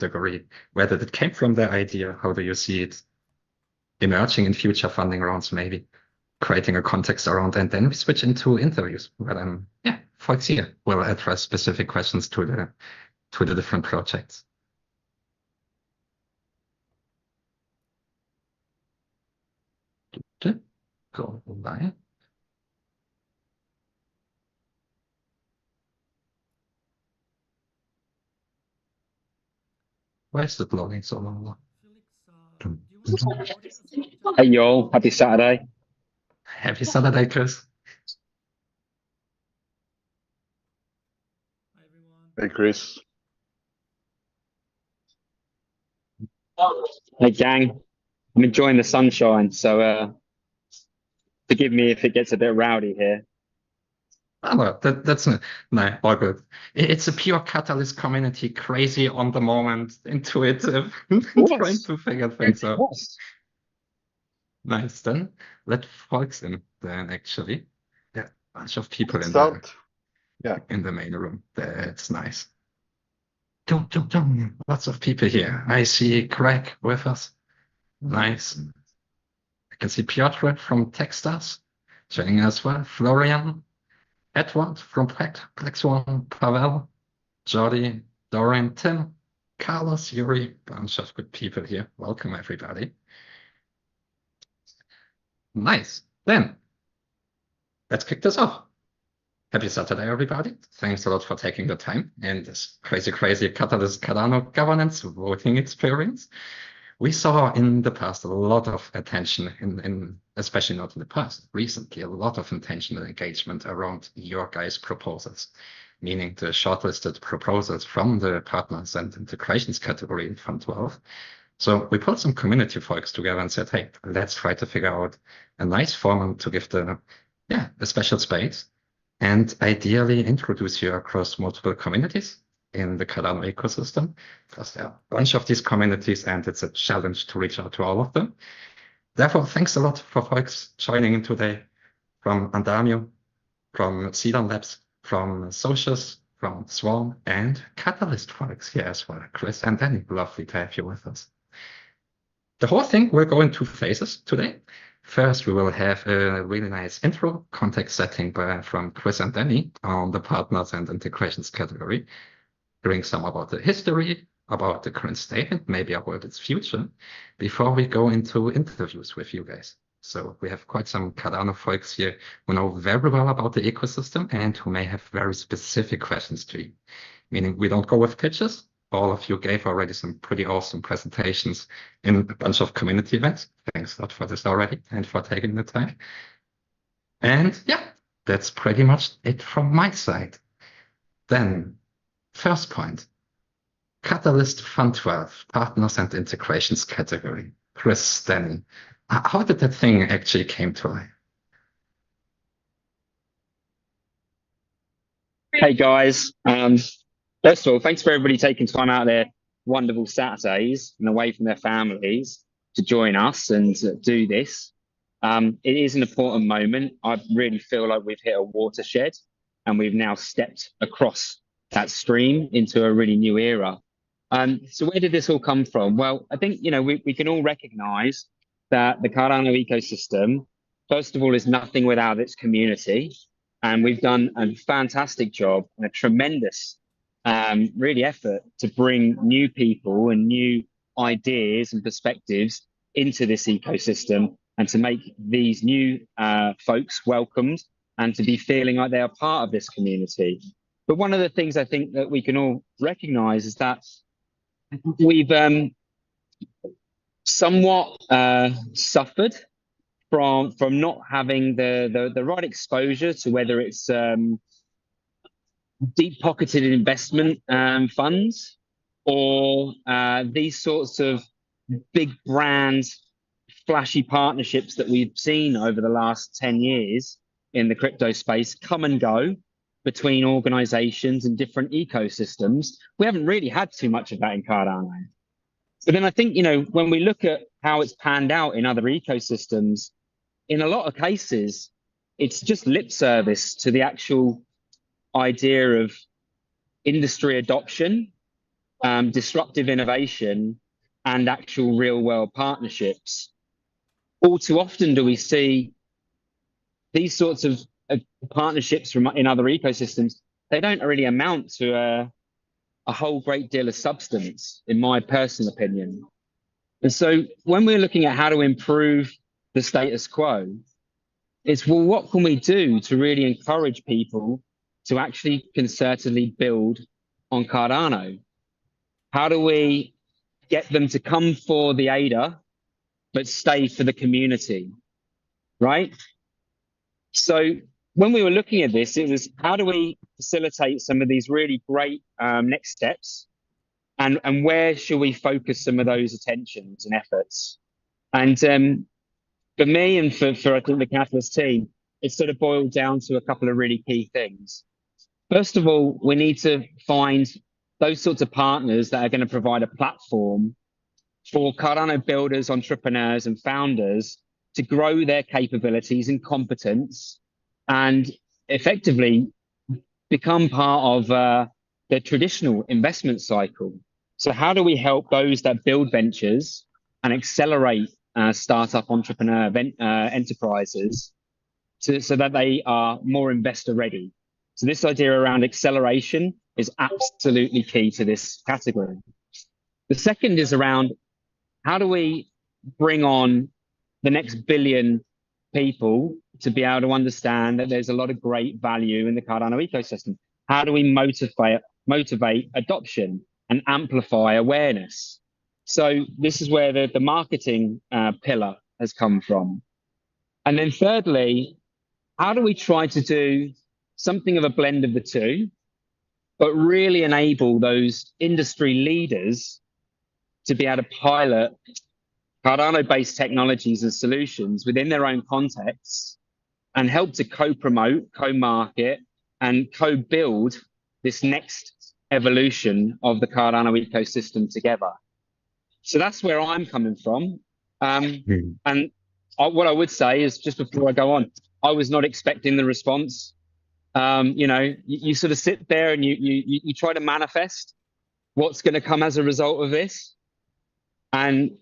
category? Where did it came from, the idea? How do you see it emerging in future funding rounds, maybe creating a context around, and then we switch into interviews where folks here will address specific questions to the different projects. Go by. Why is it loading so long? Hey y'all, happy Saturday. Happy Saturday, Chris. Hi, everyone. Hey, Chris. Hey gang, I'm enjoying the sunshine, so forgive me if it gets a bit rowdy here. Oh, no, that's no, all good. It's a pure Catalyst community, crazy on the moment, intuitive, trying to figure things out. Nice, then let folks in then, actually. Yeah, a bunch of people in the main room. That's nice. Lots of people here. I see Craig with us. Nice. I can see Piotr from Techstars joining us as well. Florian, Edward from Plex One, Pavel, Jordi, Dorian, Tim, Carlos, Yuri, bunch of good people here. Welcome, everybody. Nice. Then, let's kick this off. Happy Saturday, everybody. Thanks a lot for taking the time in this crazy Catalyst Cardano governance voting experience. We saw in the past a lot of attention, especially not in the past, recently, a lot of attention and engagement around your guys' proposals, meaning the shortlisted proposals from the partners and integrations category in Fund12. So we put some community folks together and said, hey, let's try to figure out a nice forum to give a special space and ideally introduce you across multiple communities in the Cardano ecosystem, because there are a bunch of these communities and it's a challenge to reach out to all of them. Therefore, thanks a lot for folks joining in today from Andamio, from Seedon Labs, from Socius, from Swarm, and Catalyst folks here as well. Chris and Danny, lovely to have you with us. The whole thing will go in 2 phases today. First, we will have a really nice intro context setting from Chris and Danny on the partners and integrations category, hearing some about the history, about the current state, and maybe about its future, before we go into interviews with you guys. So we have quite some Cardano folks here who know very well about the ecosystem and who may have very specific questions to you. Meaning we don't go with pitches. All of you gave already some pretty awesome presentations in a bunch of community events. Thanks a lot for this already and for taking the time. And yeah, that's pretty much it from my side. Then, first point, Catalyst Fund12, Partners and Integrations category. Chris, Danny, how did that thing actually came to life? Hey guys, first of all, thanks for everybody taking time out of their wonderful Saturdays and away from their families to join us and do this. It is an important moment. I really feel like we've hit a watershed and we've now stepped across that stream into a really new era. So where did this all come from? Well, I think, we can all recognize that the Cardano ecosystem, first of all, is nothing without its community. And we've done a fantastic job and a tremendous really effort to bring new people and new ideas and perspectives into this ecosystem and to make these new folks welcomed and to be feeling like they are part of this community. But one of the things I think that we can all recognize is that we've somewhat suffered from not having the right exposure to whether it's deep-pocketed investment funds or these sorts of big brand flashy partnerships that we've seen over the last 10 years in the crypto space come and go between organizations and different ecosystems. We haven't really had too much of that in Cardano. But then I think, when we look at how it's panned out in other ecosystems, in a lot of cases, it's just lip service to the actual idea of industry adoption disruptive innovation, and actual real-world partnerships. All too often do we see these sorts of partnerships in other ecosystems. They don't really amount to a whole great deal of substance, in my personal opinion. And so when we're looking at how to improve the status quo, it's, well, what can we do to really encourage people to actually concertedly build on Cardano? How do we get them to come for the ADA, but stay for the community, right? So when we were looking at this, it was, how do we facilitate some of these really great next steps? And where should we focus some of those attentions and efforts? And for me and for I think the Catalyst team, it sort of boiled down to a couple of really key things. First of all, we need to find those sorts of partners that are going to provide a platform for Cardano builders, entrepreneurs, and founders to grow their capabilities and competence and effectively become part of the traditional investment cycle. So how do we help those that build ventures and accelerate startup entrepreneur enterprises so that they are more investor ready? So this idea around acceleration is absolutely key to this category. The second is around, how do we bring on the next billion people to be able to understand that there's a lot of great value in the Cardano ecosystem? How do we motivate adoption and amplify awareness? So this is where the marketing pillar has come from. And then thirdly, how do we try to do something of a blend of the two, but really enable those industry leaders to be able to pilot Cardano-based technologies and solutions within their own contexts and help to co-promote, co-market, and co-build this next evolution of the Cardano ecosystem together. So that's where I'm coming from. And what I would say is, just before I go on, I was not expecting the response. You know, you sort of sit there and you try to manifest what's going to come as a result of this. And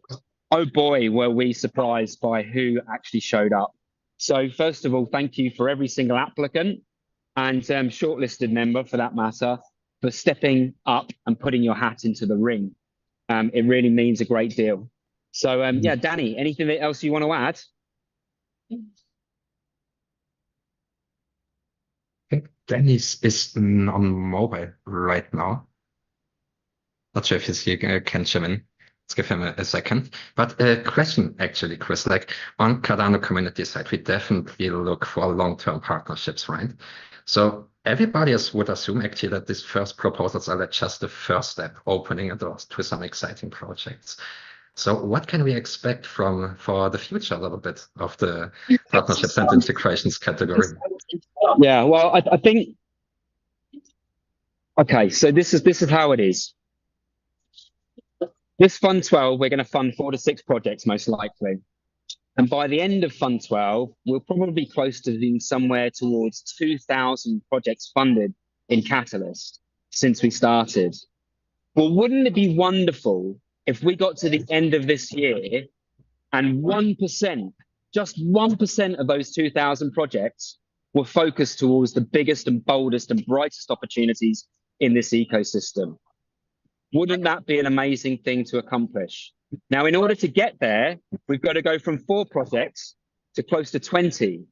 oh boy, were we surprised by who actually showed up. So first of all, thank you for every single applicant and shortlisted member, for that matter, for stepping up and putting your hat into the ring. It really means a great deal. So yeah, Danny, anything else you want to add? I think Dennis is on mobile right now. Not sure if he's here, can chime in. Let's give him a second. But a question, actually, Chris, like on Cardano community side, we definitely look for long-term partnerships, right? So everybody else would assume actually that these first proposals are just the first step, opening a door to some exciting projects. So what can we expect for the future a little bit of the partnerships and integrations category? Yeah, well, I think, okay, so this is how it is. This Fund12, we're going to fund 4 to 6 projects most likely. And by the end of Fund12, we'll probably be close to being somewhere towards 2,000 projects funded in Catalyst since we started. Well, wouldn't it be wonderful if we got to the end of this year and 1%, just 1% of those 2,000 projects were focused towards the biggest and boldest and brightest opportunities in this ecosystem? Wouldn't that be an amazing thing to accomplish? Now, in order to get there, we've got to go from 4 projects to close to 20.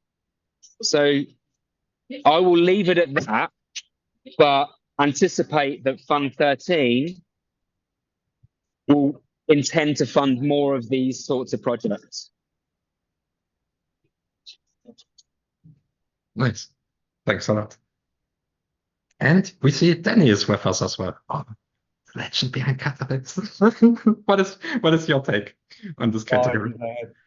So I will leave it at that, but anticipate that Fund 13 will intend to fund more of these sorts of projects. Nice. Thanks a lot. And we see Danny is with us as well. Oh, legend behind Catalyst. What is your take on this category?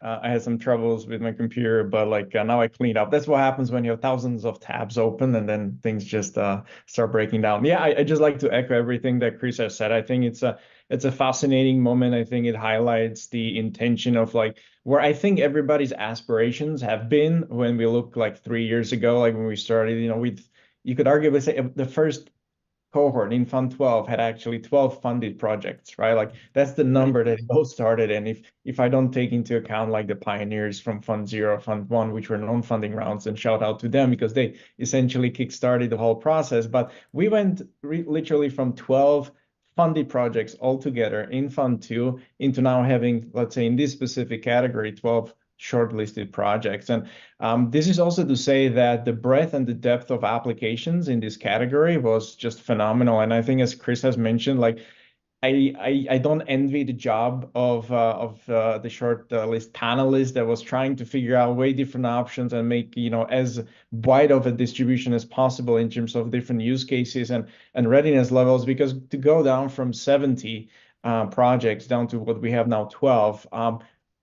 I had some troubles with my computer, but like now I cleaned up. That's what happens when you have thousands of tabs open and then things just start breaking down. Yeah, I just like to echo everything that Chris has said. I think it's a fascinating moment. I think it highlights the intention of like where I think everybody's aspirations have been when we look like 3 years ago, like when we started, you know, you could arguably say the first cohort in Fund 12 had actually 12 funded projects, right? Like that's the number that it all started. And if I don't take into account like the pioneers from Fund 0, Fund 1, which were non-funding rounds, and shout out to them because they essentially kickstarted the whole process. But we went literally from 12 funded projects altogether in Fund 2 into now having, let's say in this specific category, 12 shortlisted projects. And this is also to say that the breadth and the depth of applications in this category was just phenomenal. And I think, as Chris has mentioned, like I don't envy the job of the short list panelist that was trying to figure out way different options and make as wide of a distribution as possible in terms of different use cases and readiness levels. Because to go down from 70 projects down to what we have now 12.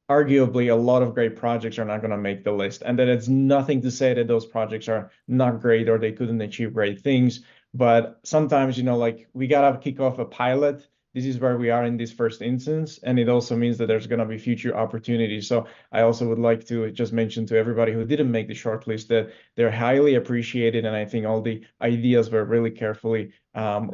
Arguably, a lot of great projects are not going to make the list. And that it's nothing to say that those projects are not great or they couldn't achieve great things. But sometimes, like we got to kick off a pilot. This is where we are in this first instance. And it also means that there's going to be future opportunities. So I also would like to just mention to everybody who didn't make the shortlist that they're highly appreciated. And I think all the ideas were really carefully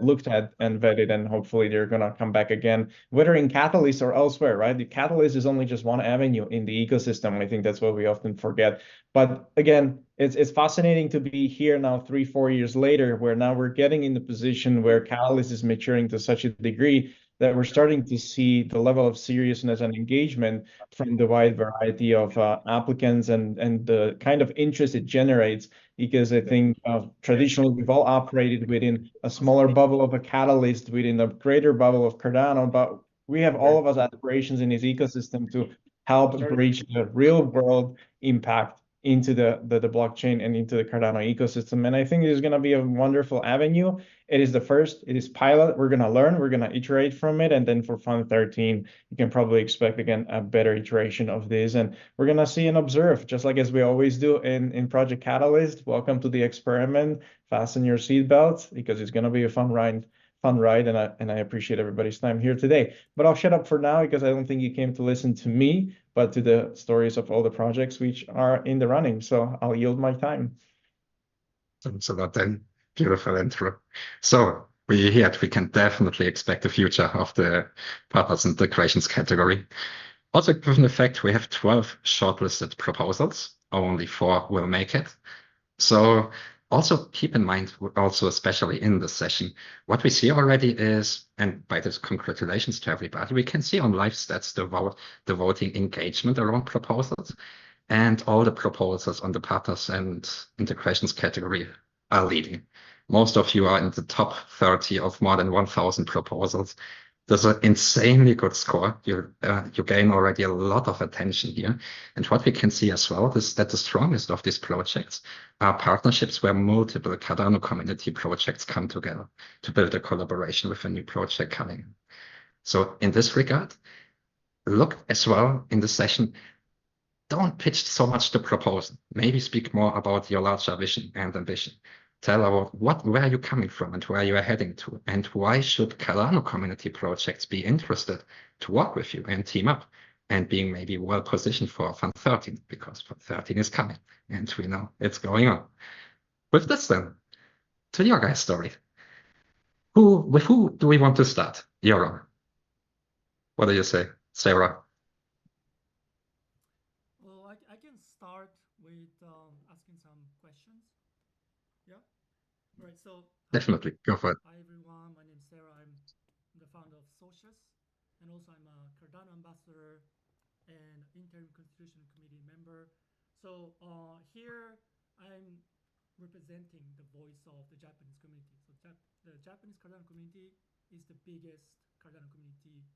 looked at and vetted, and hopefully they're going to come back again, whether in Catalyst or elsewhere, right? The Catalyst is only just one avenue in the ecosystem. I think that's what we often forget. But again, it's fascinating to be here now 3-4 years later, where now we're getting in the position where Catalyst is maturing to such a degree that we're starting to see the level of seriousness and engagement from the wide variety of applicants and the kind of interest it generates. Because I think traditionally we've all operated within a smaller bubble of a Catalyst, within a greater bubble of Cardano, but we have all of us aspirations in this ecosystem to help bridge the real world impact into the blockchain and into the Cardano ecosystem. And I think this is going to be a wonderful avenue. It is the first, it is pilot. We're going to learn, we're going to iterate from it. And then for Fund 13, you can probably expect, again, a better iteration of this. And we're going to see and observe, just like as we always do in Project Catalyst. Welcome to the experiment. Fasten your seatbelts because it's going to be a fun ride. And I appreciate everybody's time here today. But I'll shut up for now because I don't think you came to listen to me, but to the stories of all the projects which are in the running. So I'll yield my time. Thanks a lot, then. Beautiful intro. So we can definitely expect the future of the partners and integrations category. Also, given the fact we have 12 shortlisted proposals, only 4 will make it. So also keep in mind, also especially in this session, what we see already is, and by this congratulations to everybody, we can see on live stats the voting engagement around proposals, and all the proposals on the partners and integrations category are leading. Most of you are in the top 30 of more than 1,000 proposals. There's an insanely good score. You gain already a lot of attention here. And what we can see as well is that the strongest of these projects are partnerships where multiple Cardano community projects come together to build a collaboration with a new project coming. So in this regard, look as well in the session, don't pitch so much the proposal. Maybe speak more about your larger vision and ambition. Tell about where you're coming from and where you are heading to, and why should Cardano community projects be interested to work with you and team up, and being maybe well positioned for Fund 13, because Fund 13 is coming and we know it's going on. With this then, to your guys' story. With who do we want to start? Yoram. What do you say, Sarah? Well, I can start with asking some questions. Yeah. All right. So definitely go for it. Hi everyone. My name is Sarah. I'm the founder of Socius, and also I'm a Cardano ambassador and interim constitution committee member. So here I'm representing the voice of the Japanese community. So the Japanese Cardano community is the biggest Cardano community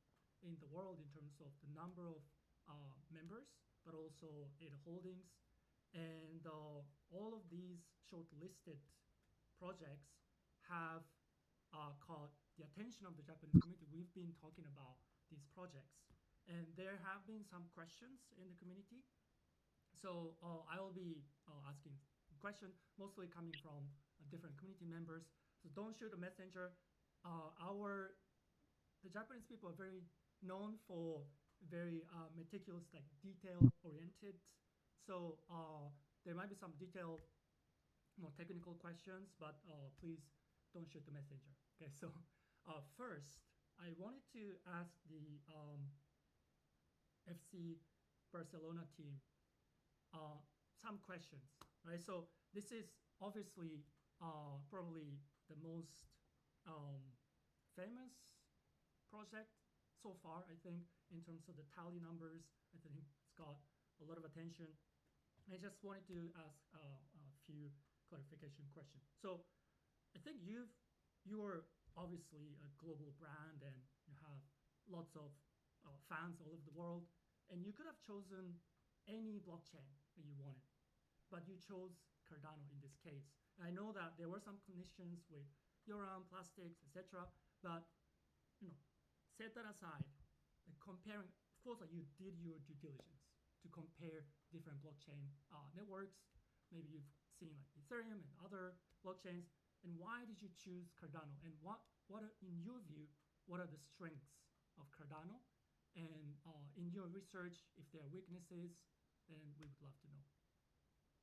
in the world in terms of the number of members, but also in holdings. And all of these shortlisted projects have caught the attention of the Japanese community. We've been talking about these projects, and there have been some questions in the community. So I will be asking questions, mostly coming from different community members. So don't shoot a messenger. The Japanese people are very known for very meticulous, like detail-oriented. So there might be some more technical questions, but please don't shoot the messenger. Okay, so first, I wanted to ask the FC Barcelona team some questions, right? So this is obviously probably the most famous project so far, I think, in terms of the tally numbers. I think it's got a lot of attention. I just wanted to ask a few clarification questions. So I think you are obviously a global brand and you have lots of fans all over the world, and you could have chosen any blockchain that you wanted, but you chose Cardano in this case. And I know that there were some conditions with uranium, plastics, etc. But set that aside, comparing. Of course, you did your due diligence to compare different blockchain networks. Maybe you've seen like Ethereum and other blockchains. And why did you choose Cardano? And what are, in your view, what are the strengths of Cardano? And in your research, if there are weaknesses, then we would love to know.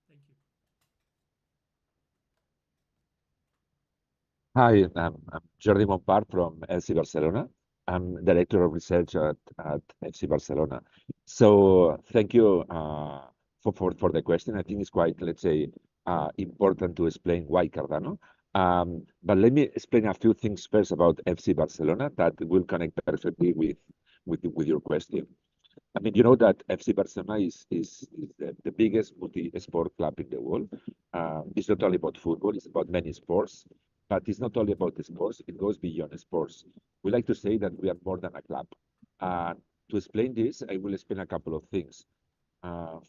Thank you. Hi, I'm Jordi Montpart from FC Barcelona. I'm Director of Research at FC Barcelona. So thank you for the question. I think it's quite, let's say, important to explain why Cardano. But let me explain a few things first about FC Barcelona that will connect perfectly with your question. I mean, you know that FC Barcelona is the biggest multi-sport club in the world. It's not only about football, it's about many sports. But it's not only about the sports, it goes beyond sports. We like to say that we are more than a club. To explain this, I will explain a couple of things.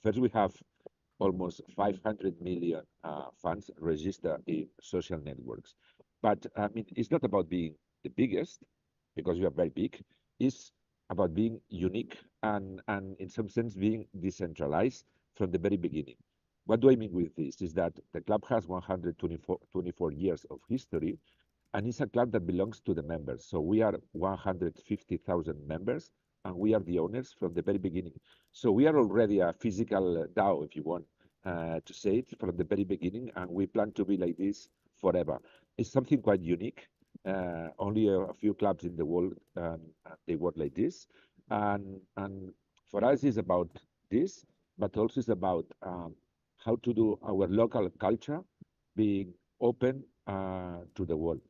First, we have almost 500 million fans registered in social networks. But I mean, it's not about being the biggest, because we are very big. It's about being unique and in some sense being decentralized from the very beginning. What do I mean with this? Is that the club has 124 years of history, and it's a club that belongs to the members. So we are 150,000 members, and we are the owners from the very beginning. So we are already a physical DAO, if you want to say it, from the very beginning, and we plan to be like this forever. It's something quite unique. Only a few clubs in the world, they work like this. And for us, it's about this, but also it's about how to do our local culture being open to the world.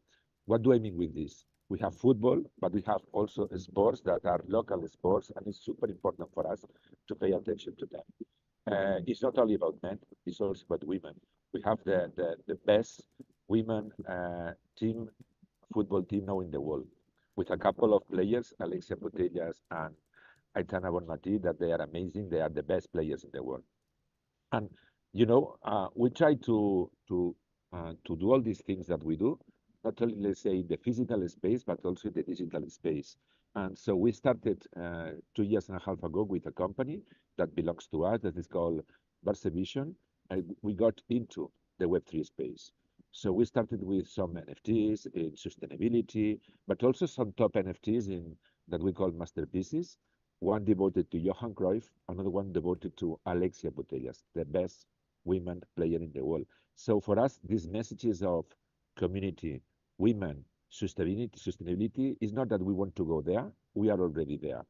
What do I mean with this? We have football, but we have also sports that are local sports, and it's super important for us to pay attention to them. It's not only about men, it's also about women. We have the best women football team now in the world, with a couple of players, Alexia Putellas and Aitana Bonmatí, that they are amazing. They are the best players in the world. And we try to do all these things that we do, not only, let's say, the physical space, but also the digital space. And so we started 2 years and a half ago with a company that belongs to us that is called Barcevision, and we got into the Web3 space. So we started with some NFTs in sustainability, but also some top NFTs that we call masterpieces. One devoted to Johan Cruyff, another one devoted to Alexia Putellas, the best women player in the world. So for us, these messages of community, women, sustainability is not that we want to go there. We are already there.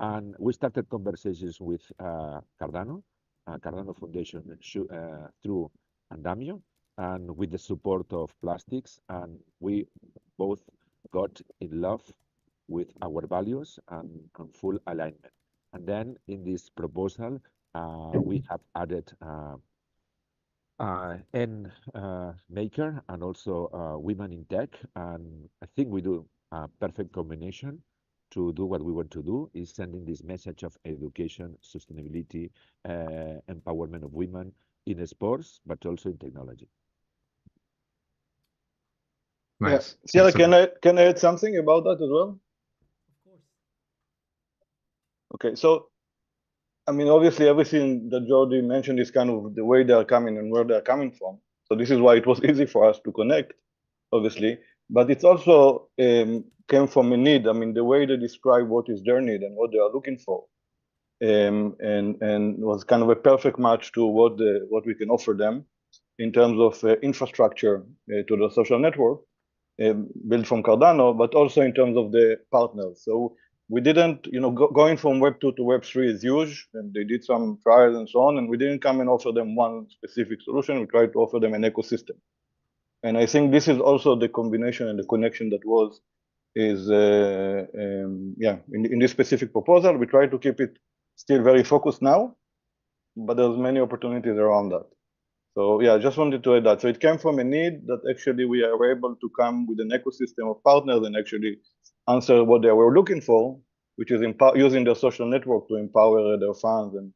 And we started conversations with Cardano Foundation through Andamio, and with the support of Plastics. And we both got in love with our values and full alignment. And then in this proposal, we have added maker and also women in tech. And I think we do a perfect combination to do what we want to do, is sending this message of education, sustainability, empowerment of women in sports, but also in technology. Nice. Yeah. Ciara, can I add something about that as well? Of course. Okay, so I mean, obviously, everything that Jordi mentioned is kind of the way they are coming and where they are coming from. So this is why it was easy for us to connect, obviously. But it's also came from a need. I mean, the way they describe what is their need and what they are looking for, and was kind of a perfect match to what we can offer them in terms of infrastructure to the social network, built from Cardano, but also in terms of the partners. So we didn't, going from Web 2 to Web 3 is huge, and they did some trials and so on, and we didn't come and offer them one specific solution. We tried to offer them an ecosystem. And I think this is also the combination and the connection that in this specific proposal. We try to keep it still very focused now, but there's many opportunities around that. So yeah, I just wanted to add that. So it came from a need that actually we are able to come with an ecosystem of partners and actually answer what they were looking for, which is using their social network to empower their fans and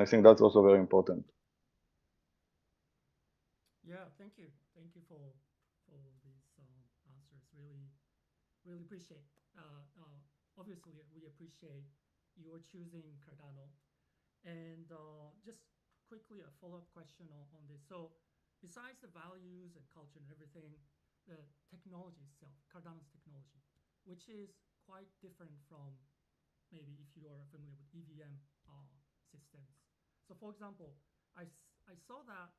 I think that's also very important. Yeah, thank you. Thank you for these answers. Really appreciate. Obviously, we appreciate your choosing Cardano. And just quickly a follow-up question on this. So besides the values and culture and everything, the technology itself, Cardano's technology, which is quite different from maybe if you are familiar with EVM systems. So for example, I saw that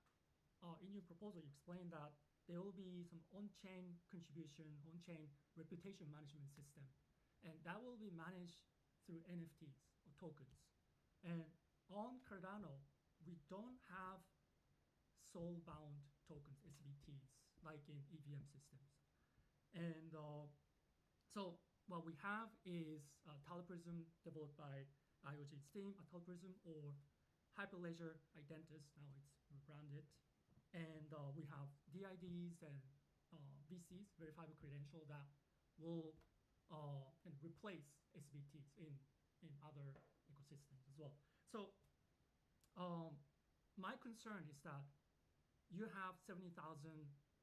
in your proposal, you explained that there will be some on-chain contribution, on-chain reputation management system, and that will be managed through NFTs or tokens. And on Cardano, we don't have soul-bound tokens, SBTs, like in EVM systems. And so what we have is Teleprism developed by IOG's team, Teleprism, or Hyperledger Identis, now it's rebranded. And we have DIDs and VCs, verifiable credential, that will replace SBTs in other ecosystems as well. So my concern is that you have 70,000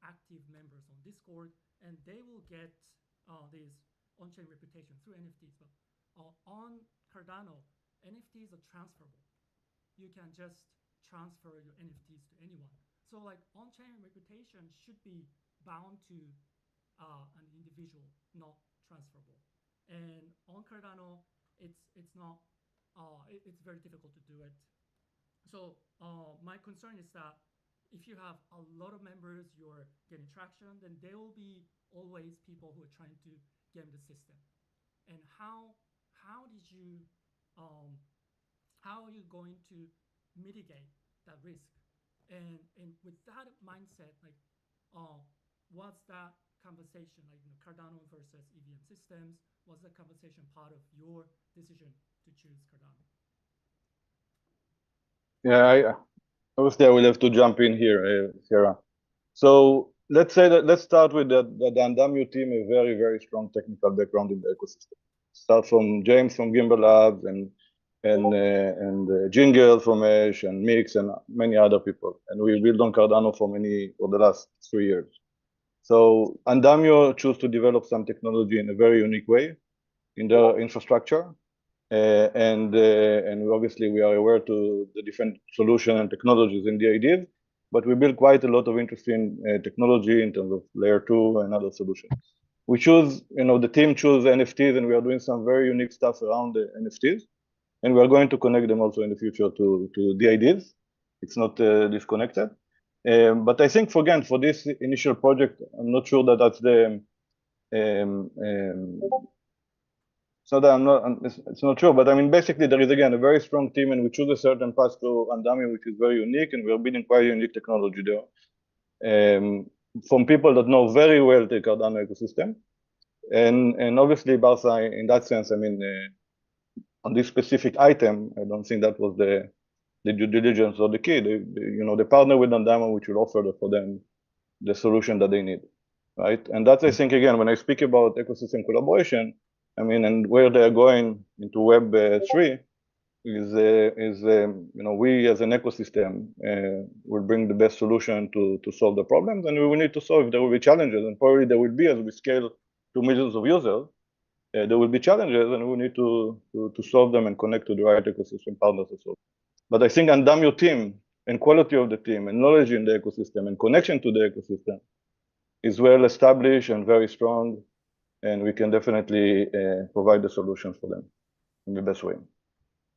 active members on Discord, and they will get this on-chain reputation through NFTs. But on Cardano, NFTs are transferable. You can just transfer your NFTs to anyone. So like on-chain reputation should be bound to an individual, not transferable. And on Cardano, it's not. It's very difficult to do it. So my concern is that if you have a lot of members, you're getting traction, then there will be always people who are trying to game the system. And how did you how are you going to mitigate that risk? And with that mindset, like what's that conversation, like Cardano versus EVM systems? Was that conversation part of your decision to choose Cardano? Yeah, obviously I will have to jump in here, Sarah. So let's start with the Andamio team, a very, very strong technical background in the ecosystem. Start from James from Gimbal Labs and Jingle from Ash and Mix and many other people. And we built on Cardano for the last 3 years. So Andamio chose to develop some technology in a very unique way in their infrastructure. And obviously we are aware to the different solutions and technologies in the ideas, but we built quite a lot of interesting technology in terms of layer 2 and other solutions. We choose, the team chose NFTs, and we are doing some very unique stuff around the NFTs, and we are going to connect them also in the future to the ideas. It's not disconnected. But I think for this initial project, I'm not sure that that's the so that it's not true, but I mean, basically there is again a very strong team, and we choose a certain path to Andamio, which is very unique, and we are building quite unique technology there. From people that know very well the Cardano ecosystem, and obviously Barca, in that sense, I mean, on this specific item, I don't think that was the due diligence or the key. They partner with Andamio, which will offer for them the solution that they need, right? And that's, I think, again, when I speak about ecosystem collaboration, I mean, and where they're going into Web 3 is we as an ecosystem will bring the best solution to solve the problems, and we will need to solve. There will be challenges, and probably there will be, as we scale to millions of users, there will be challenges, and we need to solve them and connect to the right ecosystem partners as well. But I think Andamio team and quality of the team and knowledge in the ecosystem and connection to the ecosystem is well established and very strong, and we can definitely provide the solutions for them in the best way.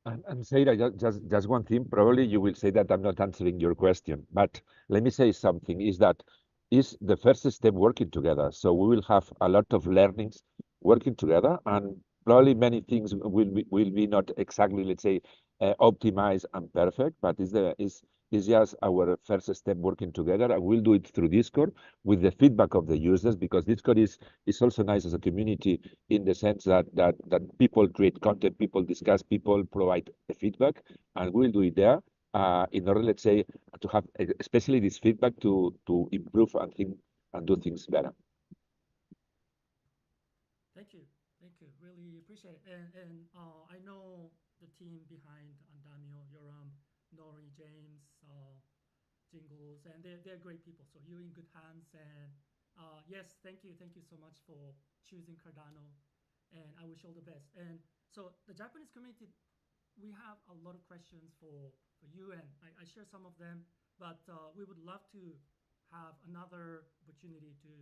And Sarah, just one thing, probably you will say that I'm not answering your question, but let me say something, is that is the first step working together. So we will have a lot of learnings working together, and probably many things will be not exactly, let's say, optimized and perfect, but is just our first step working together. And we'll do it through Discord with the feedback of the users, because Discord is also nice as a community in the sense that people create content, people discuss, people provide the feedback, and we'll do it there in order, let's say, to have especially this feedback to improve and do things better. Thank you. Really appreciate it. And I know the team behind Daniel, Yoram, Nori, James, Jingles, and they're great people. So you're in good hands. And yes, thank you so much for choosing Cardano. And I wish you all the best. And so the Japanese community, we have a lot of questions for you, and I share some of them. But we would love to have another opportunity to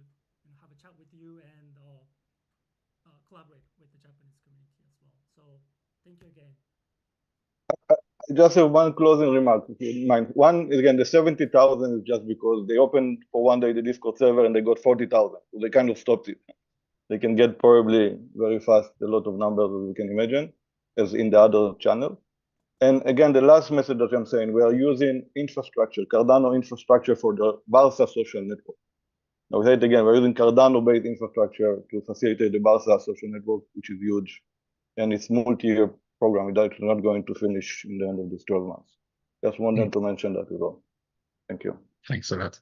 have a chat with you and collaborate with the Japanese community as well. So thank you again. I just have one closing remark. In mind. One is, again, the 70,000 is just because they opened for one day the Discord server and they got 40,000. So they kind of stopped it. They can get probably very fast a lot of numbers, as you can imagine, as in the other channel. And again, the last message that I'm saying, we are using infrastructure, Cardano infrastructure for the Barca social network. Now, we say it again, we're using Cardano-based infrastructure to facilitate the Barca social network, which is huge. And it's multi-year program. It's not going to finish in the end of these 12 months. Just wanted to mention that as well. Thank you. Thanks a lot.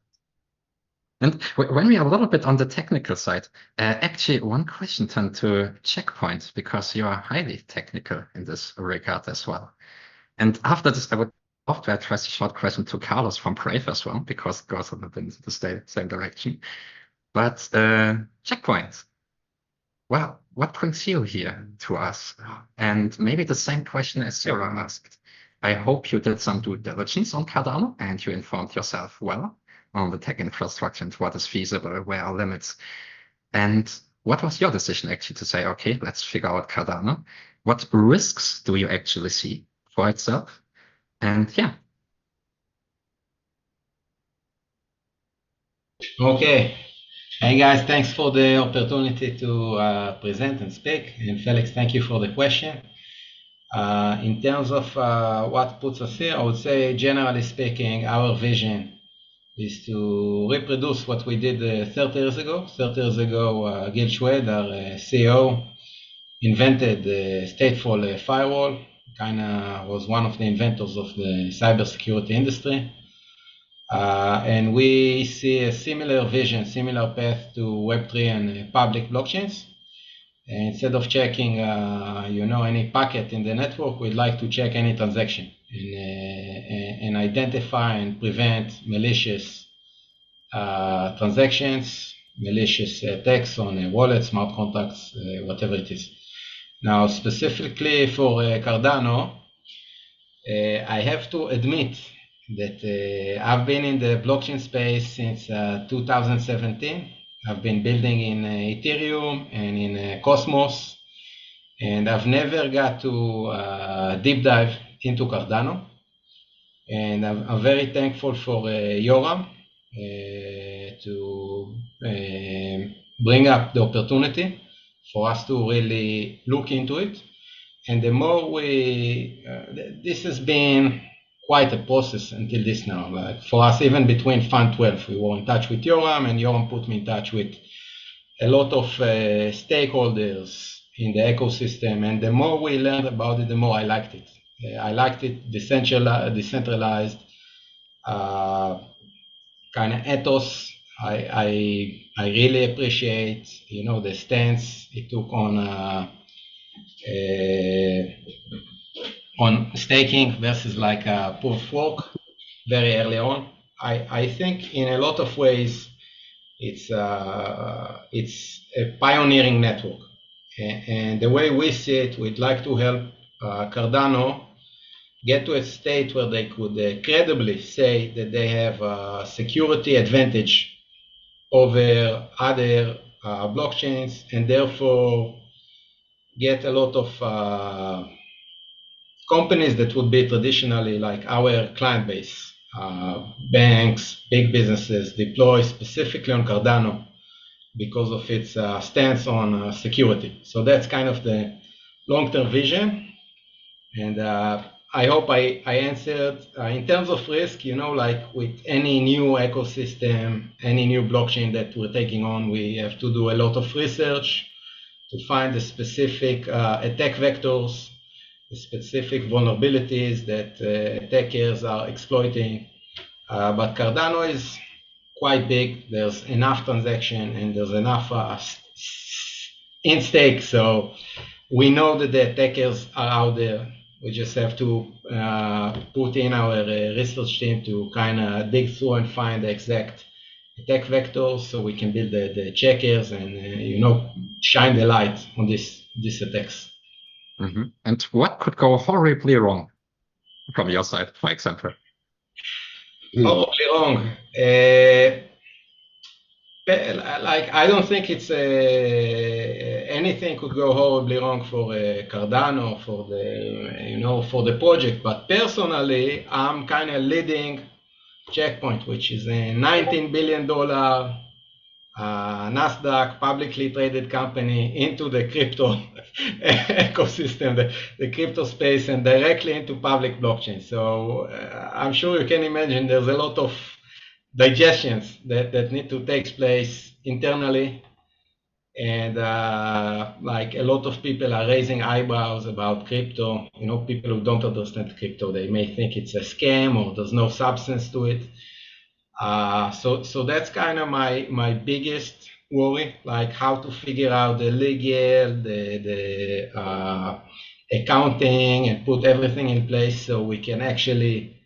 And when we are a little bit on the technical side, actually one question turned to Checkpoint, because you are highly technical in this regard as well. And after this, I would love to address a short question to Carlos from Brave as well, because it goes in the same direction. But Checkpoint, well, what brings you here to us? And maybe the same question as Yoram asked. I hope you did some due diligence on Cardano and you informed yourself well on the tech infrastructure and what is feasible, where are limits. And what was your decision actually to say, okay, let's figure out Cardano? What risks do you actually see for itself? And yeah. Okay. Hey guys, thanks for the opportunity to present and speak. And Felix, thank you for the question. In terms of what puts us here, I would say, generally speaking, our vision is to reproduce what we did 30 years ago. 30 years ago, Gil Schwed, our CEO, invented the stateful firewall, kind of was one of the inventors of the cybersecurity industry. And we see a similar vision, similar path to Web3 and public blockchains. And instead of checking, any packet in the network, we'd like to check any transaction and identify and prevent malicious transactions, malicious attacks on wallets, smart contracts, whatever it is. Now, specifically for Cardano, I have to admit that I've been in the blockchain space since 2017. I've been building in Ethereum and in Cosmos, and I've never got to deep dive into Cardano. And I'm very thankful for Yoram to bring up the opportunity for us to really look into it. And the more this has been quite a process until this now. Like for us, even between Fund12, we were in touch with Yoram, and Yoram put me in touch with a lot of stakeholders in the ecosystem. And the more we learned about it, the more I liked it. I liked it, decentralized kind of ethos. I really appreciate, the stance it took on staking versus like a proof of work very early on. I think in a lot of ways it's a pioneering network, and the way we see it, we'd like to help Cardano get to a state where they could credibly say that they have a security advantage over other blockchains, and therefore get a lot of companies that would be traditionally like our client base banks, big businesses deploy specifically on Cardano because of its stance on security. So that's kind of the long-term vision. And I hope I answered. In terms of risk, like with any new ecosystem, any new blockchain that we're taking on, we have to do a lot of research to find the specific attack vectors, the specific vulnerabilities that attackers are exploiting. But Cardano is quite big. There's enough transaction and there's enough in stake. So we know that the attackers are out there. We just have to put in our research team to kind of dig through and find the exact attack vectors so we can build the checkers and, shine the light on these attacks. Mm-hmm. And what could go horribly wrong from your side, for example? Horribly wrong. Like, I don't think it's anything could go horribly wrong for Cardano, for the for the project. But personally, I'm kind of leading Checkpoint, which is a $19 billion Nasdaq publicly traded company, into the crypto ecosystem, the crypto space, and directly into public blockchain. So I'm sure you can imagine there's a lot of digestions that need to take place internally, and like a lot of people are raising eyebrows about crypto. People who don't understand crypto, they may think it's a scam or there's no substance to it. So that's kind of my biggest worry, like how to figure out the legal, the accounting, and put everything in place so we can actually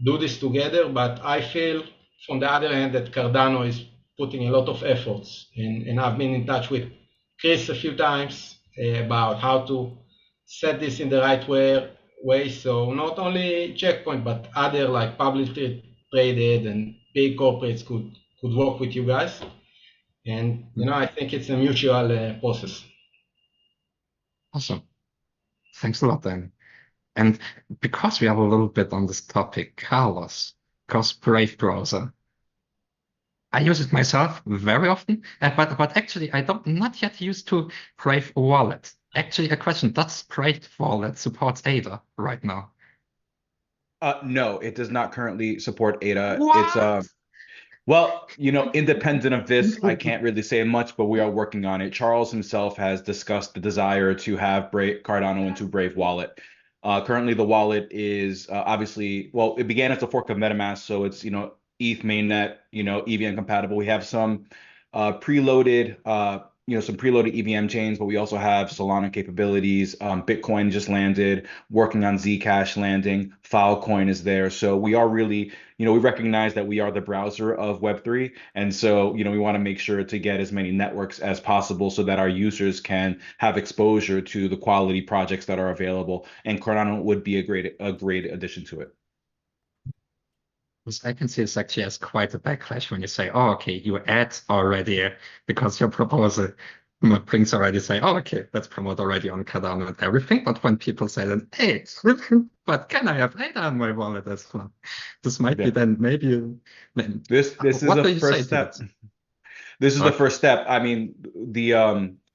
do this together. But I feel, from the other hand, that Cardano is putting a lot of efforts, and I've been in touch with Chris a few times about how to set this in the right way. So not only Checkpoint, but other like publicly traded and big corporates could work with you guys. And, I think it's a mutual process. Awesome. Thanks a lot, then. And because we are a little bit on this topic, Carlos, Brave browser. I use it myself very often, but actually I not yet used to Brave Wallet. Actually, a question: does Brave Wallet support ADA right now? No, it does not currently support ADA. What? It's well, independent of this, I can't really say much, but we are working on it. Charles himself has discussed the desire to have Cardano into Brave Wallet. Currently, the wallet is obviously, well, it began as a fork of MetaMask, so it's ETH mainnet, EVM compatible. We have some preloaded EVM chains, but we also have Solana capabilities. Bitcoin just landed, working on Zcash landing. Filecoin is there. So we are really, we recognize that we are the browser of Web3. And so, we want to make sure to get as many networks as possible so that our users can have exposure to the quality projects that are available. And Cardano would be a great addition to it. I can see this actually as quite a backlash when you say, oh, okay, you add already, because your proposal brings already say, oh, okay, let's promote already on Cardano and everything. But when people say then, hey, but can I have ADA on my wallet as well? This might be then maybe. This is the first step. This is the first step. I mean,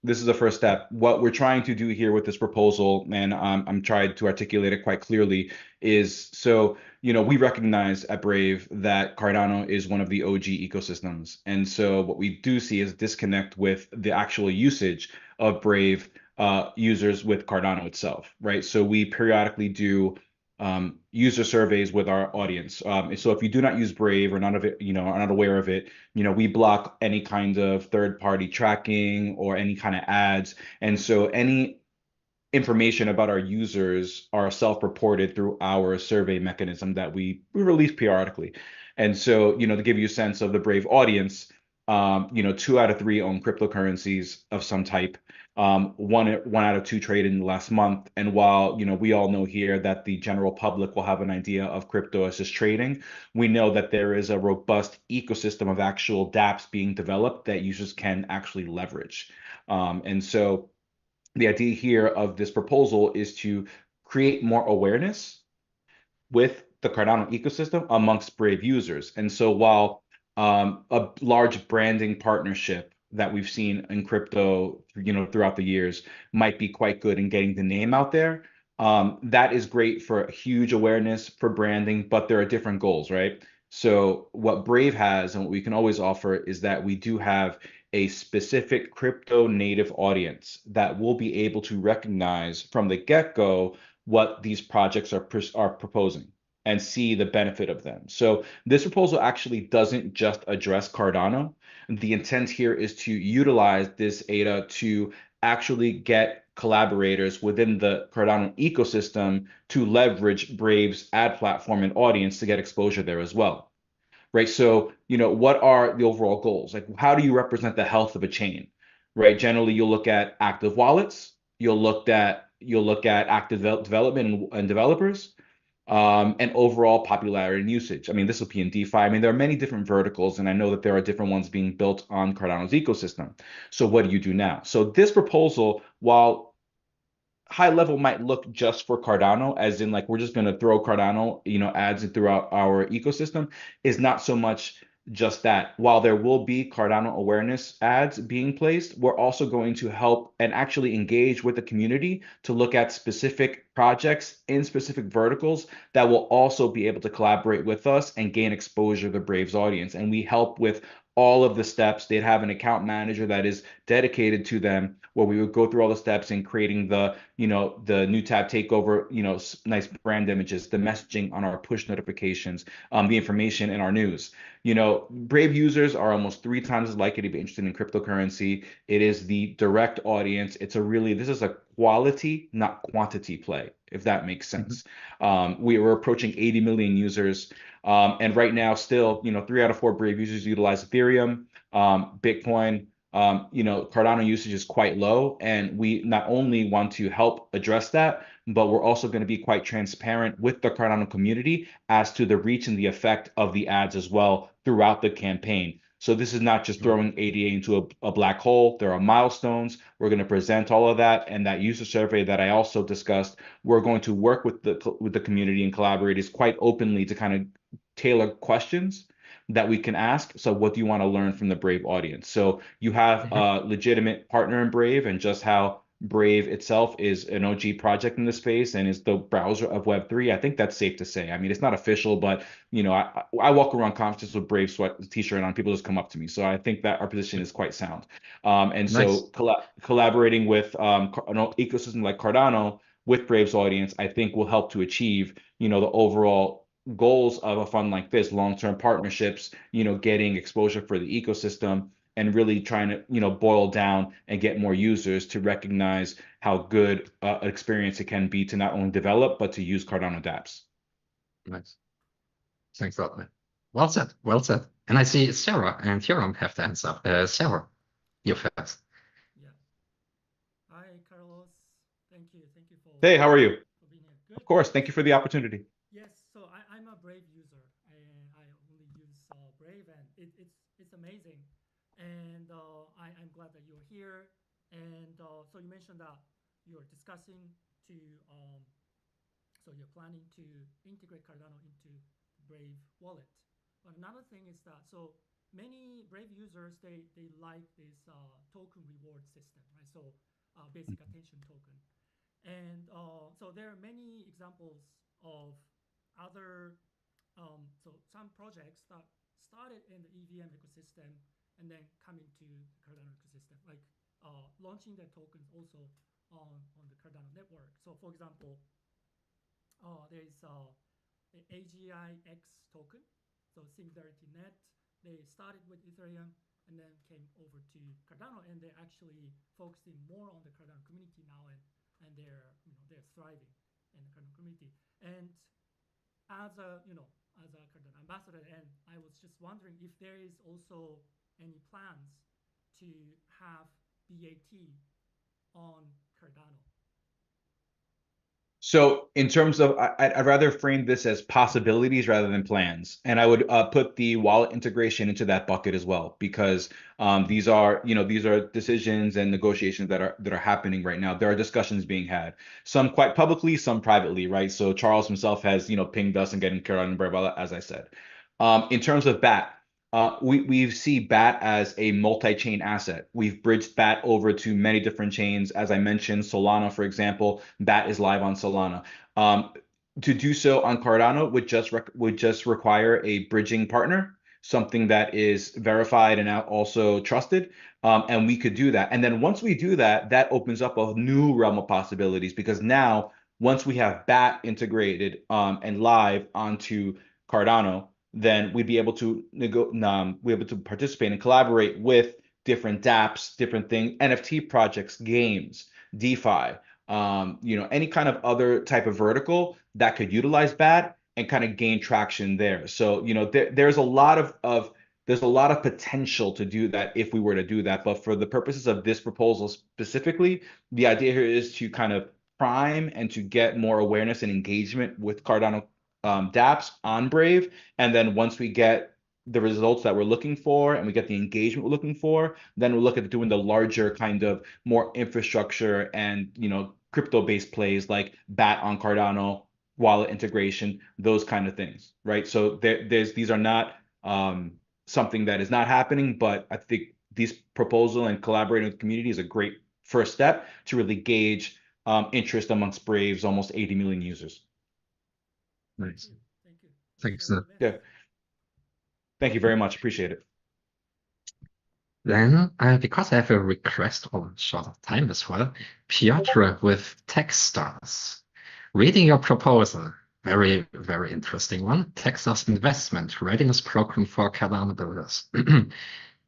this is the first step. What we're trying to do here with this proposal, and I'm trying to articulate it quite clearly, is so, we recognize at Brave that Cardano is one of the OG ecosystems. And so what we do see is a disconnect with the actual usage of Brave users with Cardano itself, right? So we periodically do user surveys with our audience. So if you do not use Brave or are not aware of it, we block any kind of third-party tracking or any kind of ads. And so any information about our users are self-reported through our survey mechanism that we release periodically. And so, to give you a sense of the Brave audience, 2 out of 3 own cryptocurrencies of some type. 1 out of 2 traded in the last month. And while, we all know here that the general public will have an idea of crypto as just trading, we know that there is a robust ecosystem of actual dApps being developed that users can actually leverage. And so the idea here of this proposal is to create more awareness with the Cardano ecosystem amongst Brave users. And so while a large branding partnership that we've seen in crypto, throughout the years might be quite good in getting the name out there, that is great for huge awareness for branding, but there are different goals, right? So what Brave has and what we can always offer is that we do have a specific crypto native audience that will be able to recognize from the get-go what these projects are proposing and see the benefit of them. So this proposal actually doesn't just address Cardano. The intent here is to utilize this ADA to actually get collaborators within the Cardano ecosystem to leverage Brave's ad platform and audience to get exposure there as well. Right. So, what are the overall goals? Like, how do you represent the health of a chain? Right. Generally, you'll look at active wallets. You'll look at active development and developers, and overall popularity and usage. I mean, this will be in DeFi. I mean, there are many different verticals, and I know that there are different ones being built on Cardano's ecosystem. So what do you do now? So this proposal, while high level, might look just for Cardano, as in like we're just going to throw Cardano, ads throughout our ecosystem, is not so much just that. While there will be Cardano awareness ads being placed, we're also going to help and actually engage with the community to look at specific projects in specific verticals that will also be able to collaborate with us and gain exposure to the Braves audience. And we help with all of the steps. They'd have an account manager that is dedicated to them, where we would go through all the steps in creating the new tab takeover, nice brand images, the messaging on our push notifications, the information in our news. Brave users are almost 3 times as likely to be interested in cryptocurrency. It is the direct audience. This is a quality, not quantity play, if that makes sense. We were approaching 80 million users. And right now, still, 3 out of 4 Brave users utilize Ethereum, Bitcoin. Cardano usage is quite low, and we not only want to help address that, but we're also going to be quite transparent with the Cardano community as to the reach and the effect of the ads as well throughout the campaign. So this is not just throwing ADA into a black hole. There are milestones. We're going to present all of that, and that user survey that I also discussed, we're going to work with the community and collaborators quite openly to kind of tailor questions that we can ask. So what do you want to learn from the Brave audience? So you have a legitimate partner in Brave, and just how Brave itself is an OG project in the space and is the browser of Web3. I think that's safe to say. I mean, it's not official, but I walk around conferences with Brave t-shirt on. People just come up to me. So I think that our position is quite sound. And nice. So collaborating with an ecosystem like Cardano with Brave's audience, I think will help to achieve, the overall goals of a fund like this, long-term partnerships, getting exposure for the ecosystem, and really trying to, boil down and get more users to recognize how good an experience it can be to not only develop, but to use Cardano dApps. Nice. Thanks a lot, man. Well said. Well said. And I see Sarah and Hiram have the hands up. Sarah, you first. Yeah. Hi, Carlos. Thank you. Thank you for. Hey, how are you? For being here. Good. Of course. Thank you for the opportunity. Yes. So I'm a Brave user, and I only use Brave, and it's amazing. And I'm glad that you're here. And so you mentioned that you're discussing to, so you're planning to integrate Cardano into Brave wallet. But another thing is that, so many Brave users, they like this token reward system, right? So basic attention token. And so there are many examples of other, so some projects that started in the EVM ecosystem and then coming to the Cardano ecosystem, like launching their tokens also on the Cardano network. So for example, there's the AGIX token, so SingularityNet. They started with Ethereum and then came over to Cardano, and they're actually focusing more on the Cardano community now, and they're thriving in the Cardano community. And as a Cardano ambassador, and I was just wondering if there is also any plans to have BAT on Cardano. So in terms of, I'd rather frame this as possibilities rather than plans. And I would put the wallet integration into that bucket as well, because these are decisions and negotiations that are happening right now. There are discussions being had, some quite publicly, some privately, right? So Charles himself has, pinged us and getting Cardano Umbrella, as I said. In terms of BAT, we see BAT as a multi-chain asset. We've bridged BAT over to many different chains. As I mentioned, Solana, for example, BAT is live on Solana. To do so on Cardano would just require a bridging partner, something that is verified and also trusted. And we could do that. And then once we do that, that opens up a new realm of possibilities, because now once we have BAT integrated and live onto Cardano, then we'd be able to participate and collaborate with different dApps, different things, NFT projects, games, DeFi, any kind of other type of vertical that could utilize BAT and kind of gain traction there. So, there's a lot of potential to do that if we were to do that. But for the purposes of this proposal specifically, the idea here is to kind of prime and to get more awareness and engagement with Cardano dApps on Brave. And then once we get the results that we're looking for and we get the engagement we're looking for, then we'll look at doing the larger kind of more infrastructure and, crypto-based plays like BAT on Cardano, wallet integration, those kind of things, right? So these are not something that is not happening, but I think this proposal and collaborating with the community is a great first step to really gauge interest amongst Brave's almost 80 million users. Nice. Thank you. Thanks. Yeah. Thank you very much. Appreciate it. Then, because I have a request on short of time as well, Piotr with Techstars. Reading your proposal, very, very interesting one. Techstars investment readiness program for Cardano builders.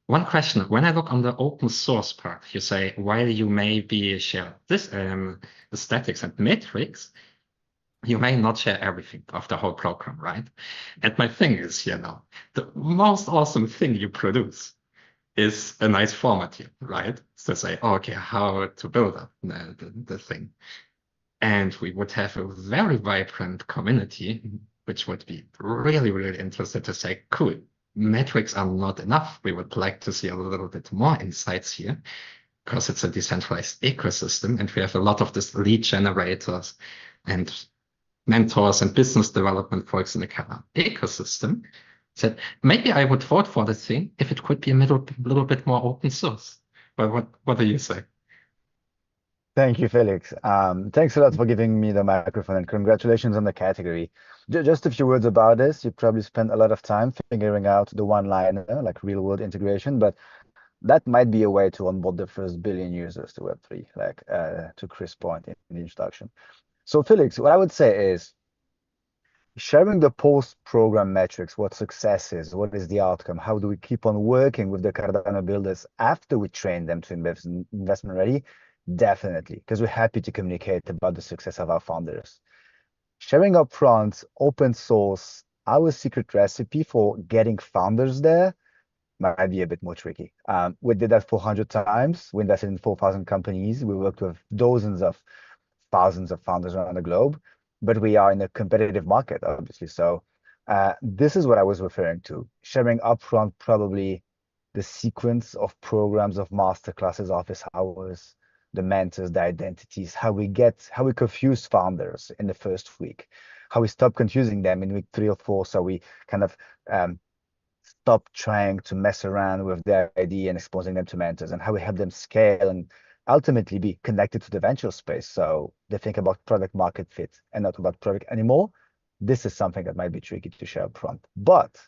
One question, when I look on the open source part, you say, while you maybe share this statics and metrics, you may not share everything of the whole program, right? And my thing is, the most awesome thing you produce is a nice format here, right? To say, okay, how to build up the thing. And we would have a very vibrant community, which would be really, really interested to say, cool, metrics are not enough. We would like to see a little bit more insights here, because it's a decentralized ecosystem, and we have a lot of these lead generators and mentors and business development folks in the Cardano ecosystem. Said, maybe I would vote for the thing if it could be a little bit more open source. But what do you say? Thank you, Felix. Thanks a lot for giving me the microphone, and congratulations on the category. Just a few words about this. You probably spent a lot of time figuring out the one-liner, like real-world integration, but that might be a way to onboard the first billion users to Web3, like to Chris' point in the introduction. So Felix, what I would say is sharing the post-program metrics, what success is, what is the outcome, how do we keep on working with the Cardano builders after we train them to investment ready? Definitely, because we're happy to communicate about the success of our founders. Sharing upfront, open source, our secret recipe for getting founders there might be a bit more tricky. We did that 400 times. We invested in 4,000 companies. We worked with dozens of thousands of founders around the globe, but we are in a competitive market, obviously. So this is what I was referring to. Sharing upfront probably the sequence of programs, of masterclasses, office hours, the mentors, the identities, how we confuse founders in the first week, how we stop confusing them in week 3 or 4, so we kind of stop trying to mess around with their idea and exposing them to mentors, and how we help them scale and ultimately be connected to the venture space, so they think about product market fit and not about product anymore. This is something that might be tricky to share up front, but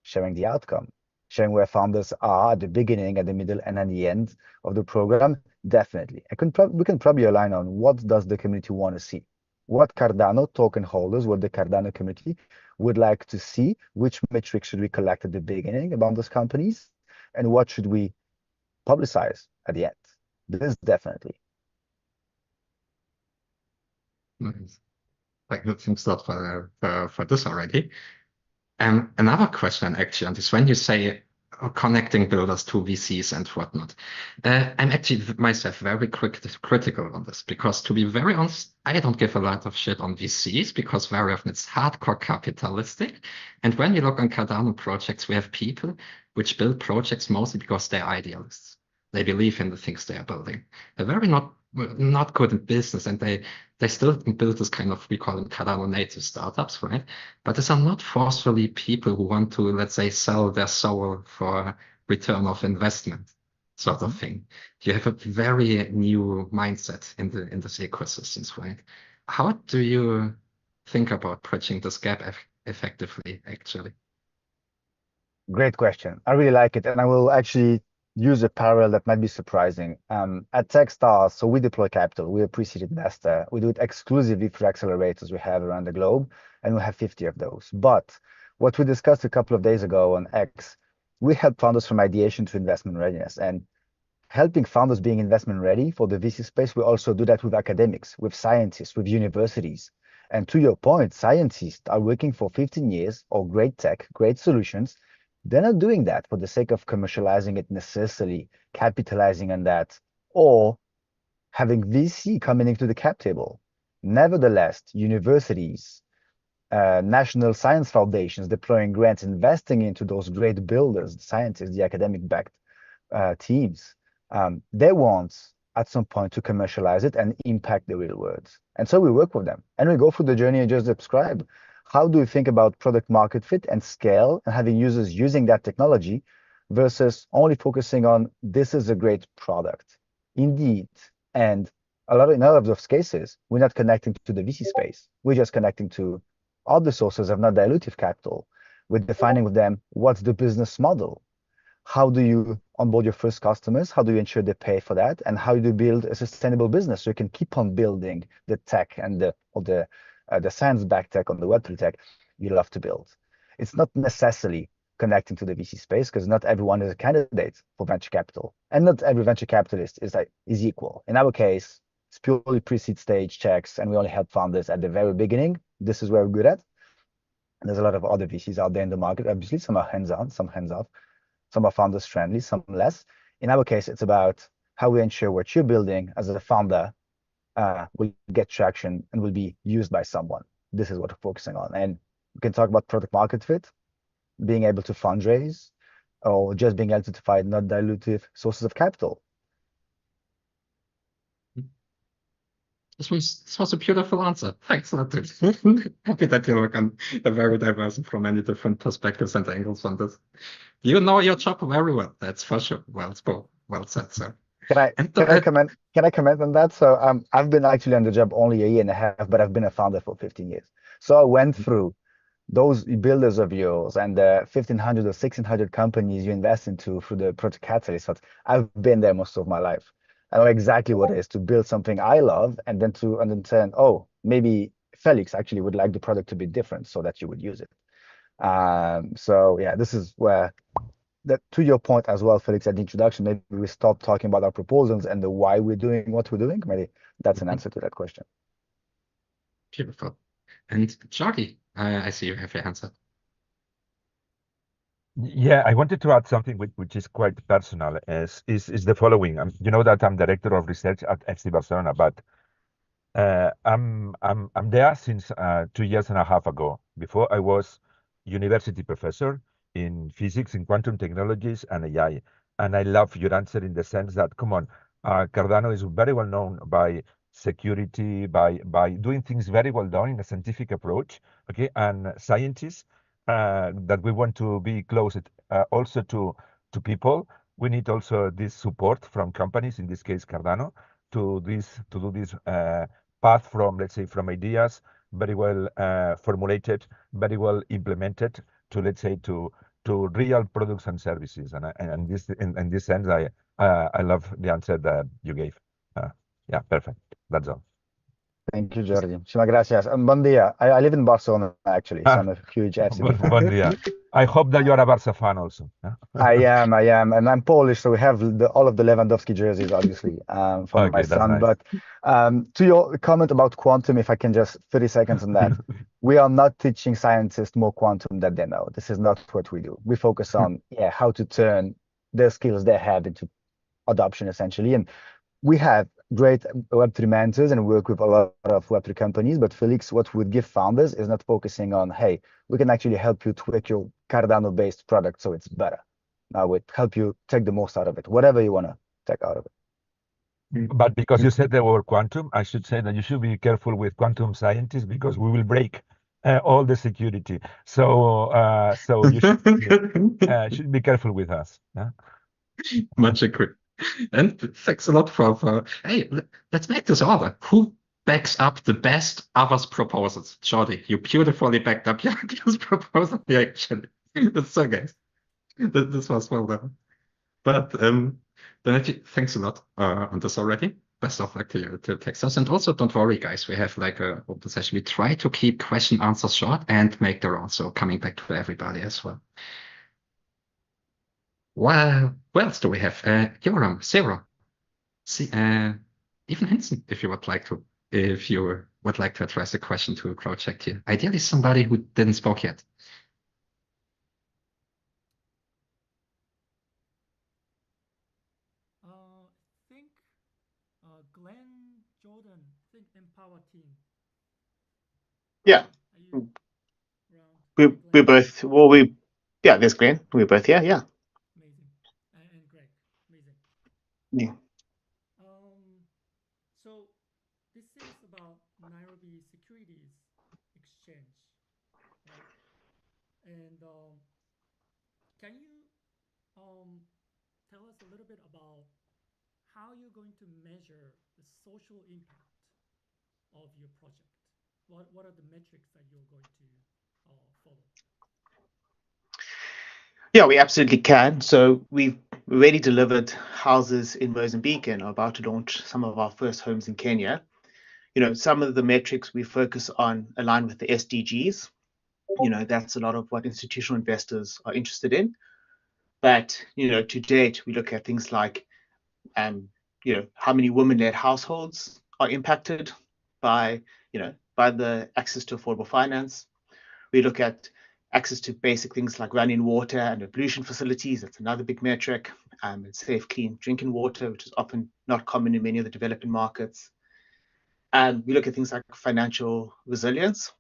sharing the outcome, sharing where founders are at the beginning, at the middle, and at the end of the program, definitely. We can probably align on what does the community want to see, what Cardano token holders, what the Cardano community would like to see, which metrics should we collect at the beginning about those companies, and what should we publicize at the end. This definitely. Nice. Thanks a lot for this already. Another question actually on this, when you say connecting builders to VCs and whatnot. I'm actually myself very critical on this, because to be very honest, I don't give a lot of shit on VCs, because very often it's hardcore capitalistic. And when you look on Cardano projects, we have people which build projects mostly because they're idealists. They believe in the things they are building. They're very not good in business, and they still build this kind of, we call them Cardano native startups, right? But these are not forcefully people who want to, let's say, sell their soul for return of investment sort of thing. You have a very new mindset in this ecosystems, right? How do you think about bridging this gap effectively, actually? Great question. I really like it, and I will actually use a parallel that might be surprising. At Techstars, so we deploy capital. We're a pre-seed investor. We do it exclusively through accelerators we have around the globe, and we have 50 of those. But what we discussed a couple of days ago on X, we help founders from ideation to investment readiness. And helping founders being investment ready for the VC space, we also do that with academics, with scientists, with universities. And to your point, scientists are working for 15 years or great tech, great solutions. They're not doing that for the sake of commercializing it necessarily, capitalizing on that, or having VC coming into the cap table. Nevertheless, universities, national science foundations deploying grants, investing into those great builders, scientists, the academic-backed teams, they want at some point to commercialize it and impact the real world. And so we work with them, and we go through the journey I just described. How do you think about product market fit and scale and having users using that technology versus only focusing on this is a great product? Indeed. And in a lot of those cases, we're not connecting to the VC space. We're just connecting to other sources of not dilutive capital. We're defining with them what's the business model. How do you onboard your first customers? How do you ensure they pay for that? And how do you build a sustainable business so you can keep on building the tech and the science-backed tech on the Web3 tech you love to build? It's not necessarily connecting to the VC space, because not everyone is a candidate for venture capital, and not every venture capitalist is equal. In our case, it's purely pre-seed stage checks, and we only help founders at the very beginning. This is where we're good at. And there's a lot of other VCs out there in the market. Obviously, some are hands-on, some hands-off, some are founders friendly, some less. In our case, it's about how we ensure what you're building as a founder will get traction and will be used by someone. This is what we're focusing on. And we can talk about product market fit, being able to fundraise, or just being able to find not dilutive sources of capital. This was a beautiful answer. Thanks a lot. Happy that you look on a very diverse and from many different perspectives and angles on this. You know your job very well, that's for sure. Well said, sir. Can I comment on that? So I've been actually on the job only a year and a half, but I've been a founder for 15 years. So I went through those builders of yours and the 1,500 or 1,600 companies you invest into through the Project Catalyst. I've been there most of my life. I know exactly what it is to build something I love, and then to understand, oh, maybe Felix actually would like the product to be different so that you would use it. So yeah, this is where, that to your point as well, Felix, at the introduction, maybe we stop talking about our proposals and the why we're doing what we're doing. Maybe that's an answer to that question. Beautiful. And Jordi, I see you have your answer. Yeah, I wanted to add something which is quite personal. Is the following? You know that I'm director of research at FC Barcelona, but I'm there since 2 years and a half ago. Before I was university professor in physics, in quantum technologies, and AI. And I love your answer in the sense that, come on, Cardano is very well known by security, by doing things very well done in a scientific approach. Okay, and scientists. That we want to be close also to people. We need also this support from companies, in this case Cardano, to do this path from, let's say, from ideas very well formulated, very well implemented to, let's say, to real products and services. And in this sense, I love the answer that you gave. Yeah, perfect. That's all. Thank you, Jordi. Muchas gracias. Bon dia. I live in Barcelona, actually, so I'm a huge FC fan. Bon dia. I hope that you're a Barca fan also. I am, and I'm Polish, so we have all of the Lewandowski jerseys, obviously, for my son. Nice. But to your comment about quantum, if I can just 30 seconds on that. we are not teaching scientists more quantum that they know. This is not what we do. We focus on how to turn the skills they have into adoption, essentially. And we have great Web3 mentors and work with a lot of Web3 companies. But Felix, what would give founders is not focusing on, hey, we can actually help you tweak your Cardano-based product so it's better. Now we help you take the most out of it, whatever you want to take out of it. But because you said the word quantum, I should say that you should be careful with quantum scientists because we will break all the security. So you should be careful with us. Yeah? Much agreed. And thanks a lot for hey, let's make this order. Who backs up the best others proposals? Jordi, you beautifully backed up Yaki's proposal. Yeah, actually. That's so nice. This was well done. But then thanks a lot on this already. Best of luck to Texas. And also don't worry, guys, we have like a open session. We try to keep question answers short and make the round, so coming back to everybody as well. Well, what else do we have? Yoram, Sarah, even Hinson, if you would like to address a question to a project here. Ideally, somebody who didn't spoke yet. Glenn, Jordan, Empower team. Yeah. We're both, yeah, there's Glenn. We're both here, yeah. Amazing. And Greg, amazing. Yeah. So this is about Nairobi Securities Exchange, right? And can you tell us a little bit about how you're going to measure the social impact of your project? What are the metrics that you're going to follow? Yeah, we absolutely can. So we've already delivered houses in Mozambique and are about to launch some of our first homes in Kenya. You know, some of the metrics we focus on align with the SDGs. You know, that's a lot of what institutional investors are interested in. But, you know, to date, we look at things like you know, how many women-led households are impacted by, you know, by the access to affordable finance. We look at access to basic things like running water and ablution facilities. That's another big metric. And safe, clean drinking water, which is often not common in many of the developing markets. And we look at things like financial resilience.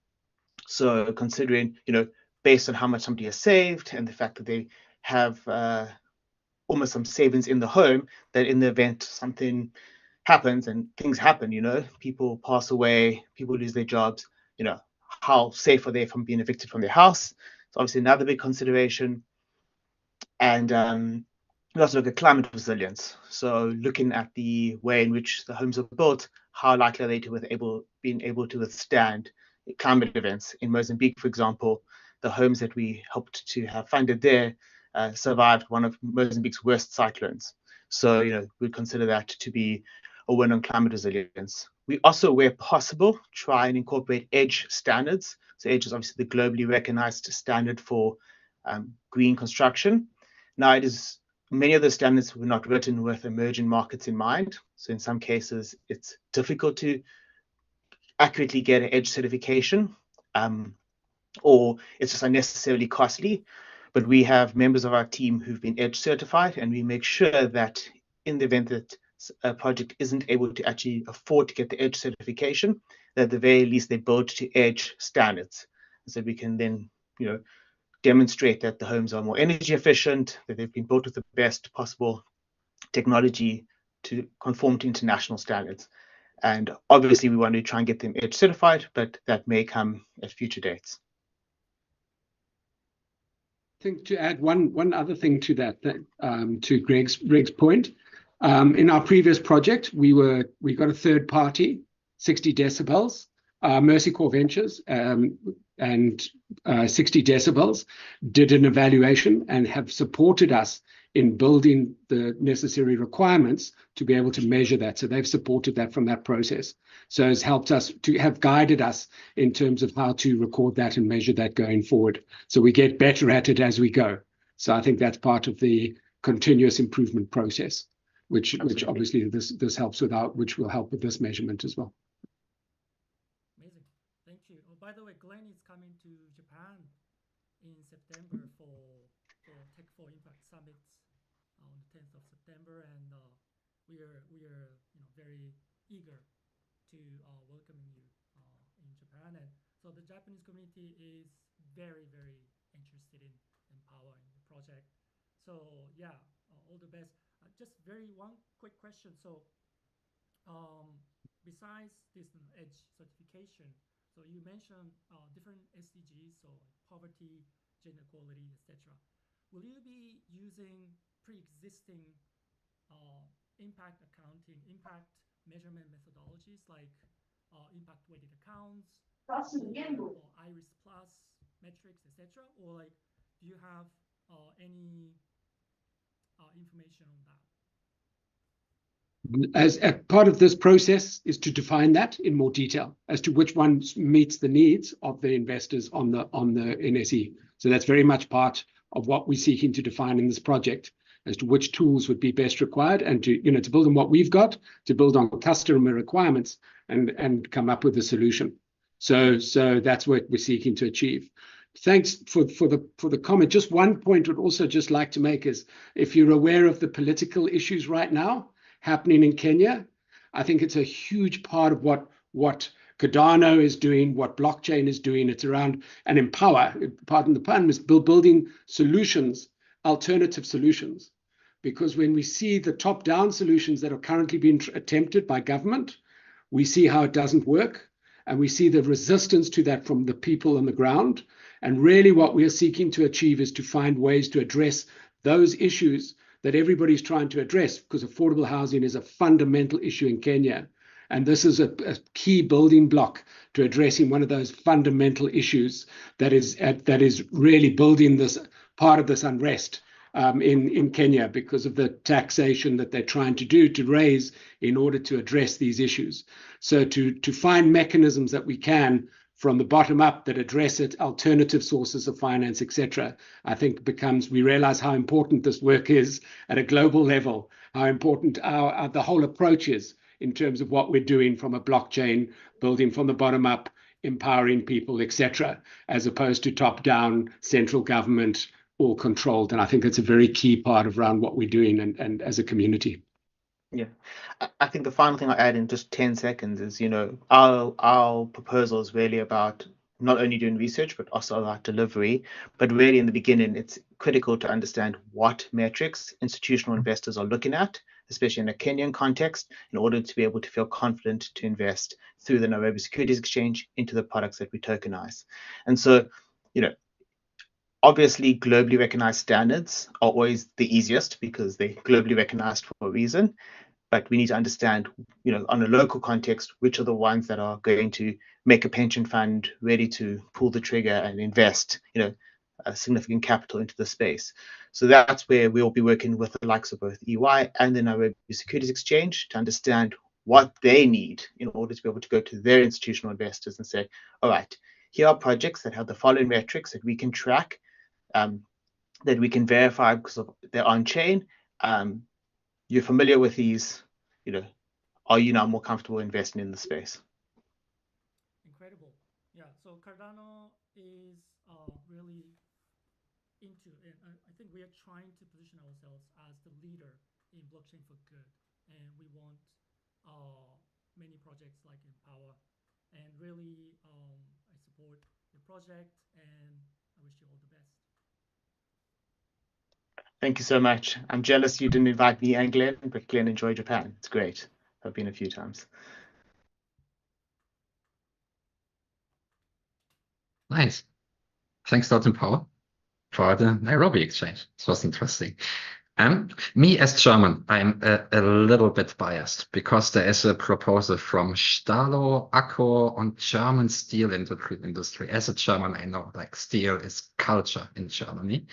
So considering, you know, based on how much somebody has saved and the fact that they have almost some savings in the home, that in the event something happens, and things happen, you know, people pass away, people lose their jobs, you know, how safe are they from being evicted from their house? It's obviously another big consideration. And we also look at climate resilience. So looking at the way in which the homes are built, how likely are they to being able to withstand climate events? In Mozambique, for example, the homes that we helped to have funded there survived one of Mozambique's worst cyclones. So, you know, we consider that to be a win on climate resilience. We also, where possible, try and incorporate EDGE standards. So EDGE is obviously the globally recognized standard for green construction. Now, many of the standards were not written with emerging markets in mind. So in some cases, it's difficult to accurately get an EDGE certification, or it's just unnecessarily costly. But we have members of our team who've been EDGE certified, and we make sure that in the event that a project isn't able to actually afford to get the EDGE certification, that at the very least they build to EDGE standards, so we can then, you know, demonstrate that the homes are more energy efficient, that they've been built with the best possible technology to conform to international standards. And obviously, we want to try and get them EDGE certified, but that may come at future dates. I think to add one other thing to that, to Greg's point, in our previous project, we got a third party, 60 decibels, Mercy Corps Ventures, and 60 decibels did an evaluation and have supported us in building the necessary requirements to be able to measure that. So they've supported that from that process. So it's helped us to have guided us in terms of how to record that and measure that going forward. So we get better at it as we go. So I think that's part of the continuous improvement process, which obviously this helps which will help with this measurement as well. Amazing. Thank you. Oh, by the way, Glenn is coming to Japan in September for Tech for Impact Summit on the 10th of September, and we are very eager to welcoming you in Japan. And so the Japanese community is very interested in empowering the project. So yeah, all the best. Just one quick question. So besides this EDGE certification, so you mentioned different SDGs, so poverty, gender equality, etc. Will you be using pre-existing impact accounting, impact measurement methodologies like impact weighted accounts, or IRIS plus metrics, etc.? Or like, do you have any information on that? As a part of this process is to define that in more detail as to which one meets the needs of the investors on the NSE. So that's very much part of what we're seeking to define in this project, as to which tools would be best required, and to to build on what we've got, to build on customer requirements, and come up with a solution. So that's what we're seeking to achieve. Thanks for the comment. Just one point I'd also just like to make is, if you're aware of the political issues right now happening in Kenya, I think it's a huge part of what Cardano is doing, what blockchain is doing. It's around and empower, pardon the pun, is building solutions, alternative solutions. Because when we see the top-down solutions that are currently being attempted by government, we see how it doesn't work, and we see the resistance to that from the people on the ground. And really what we are seeking to achieve is to find ways to address those issues that everybody's trying to address, because affordable housing is a fundamental issue in Kenya. And this is a key building block to addressing one of those fundamental issues that is really building this part of this unrest in Kenya, because of the taxation that they're trying to do to raise in order to address these issues. So to find mechanisms that we can from the bottom up that address it, alternative sources of finance, etc., I think we realize how important this work is at a global level, how important the whole approach is in terms of what we're doing from a blockchain, building from the bottom up, empowering people, etc., as opposed to top down, central government, all controlled. And I think it's a very key part around what we're doing and as a community. Yeah, I think the final thing I'll add in just 10 seconds is, our proposal is really about not only doing research, but also about delivery. But really in the beginning, it's critical to understand what metrics institutional investors are looking at, especially in a Kenyan context, in order to be able to feel confident to invest through the Nairobi Securities Exchange into the products that we tokenize. And so, obviously, globally recognized standards are always the easiest because they're globally recognized for a reason. But we need to understand, on a local context, which are the ones that are going to make a pension fund ready to pull the trigger and invest, a significant capital into the space. So that's where we'll be working with the likes of both EY and the Nairobi Securities Exchange to understand what they need in order to be able to go to their institutional investors and say, all right, here are projects that have the following metrics that we can track, that we can verify because they're on chain. You're familiar with these, are you now more comfortable investing in the space? Incredible. Yeah, so Cardano is really into, and I think we are trying to position ourselves as the leader in blockchain for good. And we want many projects like Empower. And really, I support your project, and I wish you all the best. Thank you so much. I'm jealous you didn't invite me and Glenn, but Glenn, enjoy Japan. It's great. I've been a few times. Nice. Thanks, Dr. Paul, for the Nairobi exchange. It was interesting. Me as German, I'm a little bit biased because there is a proposal from Stalo, Akko on German steel industry. As a German, I know like steel is culture in Germany.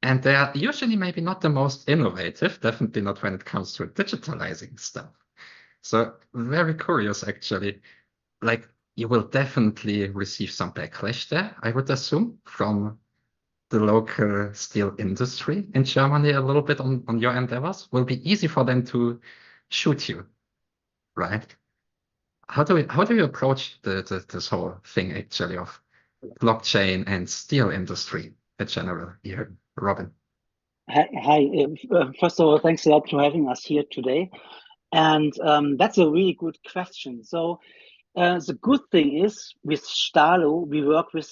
And they are usually maybe not the most innovative, definitely not when it comes to digitalizing stuff. So very curious, actually. Like, you will definitely receive some backlash there, I would assume, from the local steel industry in Germany a little bit on your endeavors. Will be easy for them to shoot you, right? how do you approach this whole thing actually of blockchain and steel industry in general here, Robin? Hi. First of all, thanks a lot for having us here today. And that's a really good question. So the good thing is with Stalo, we work with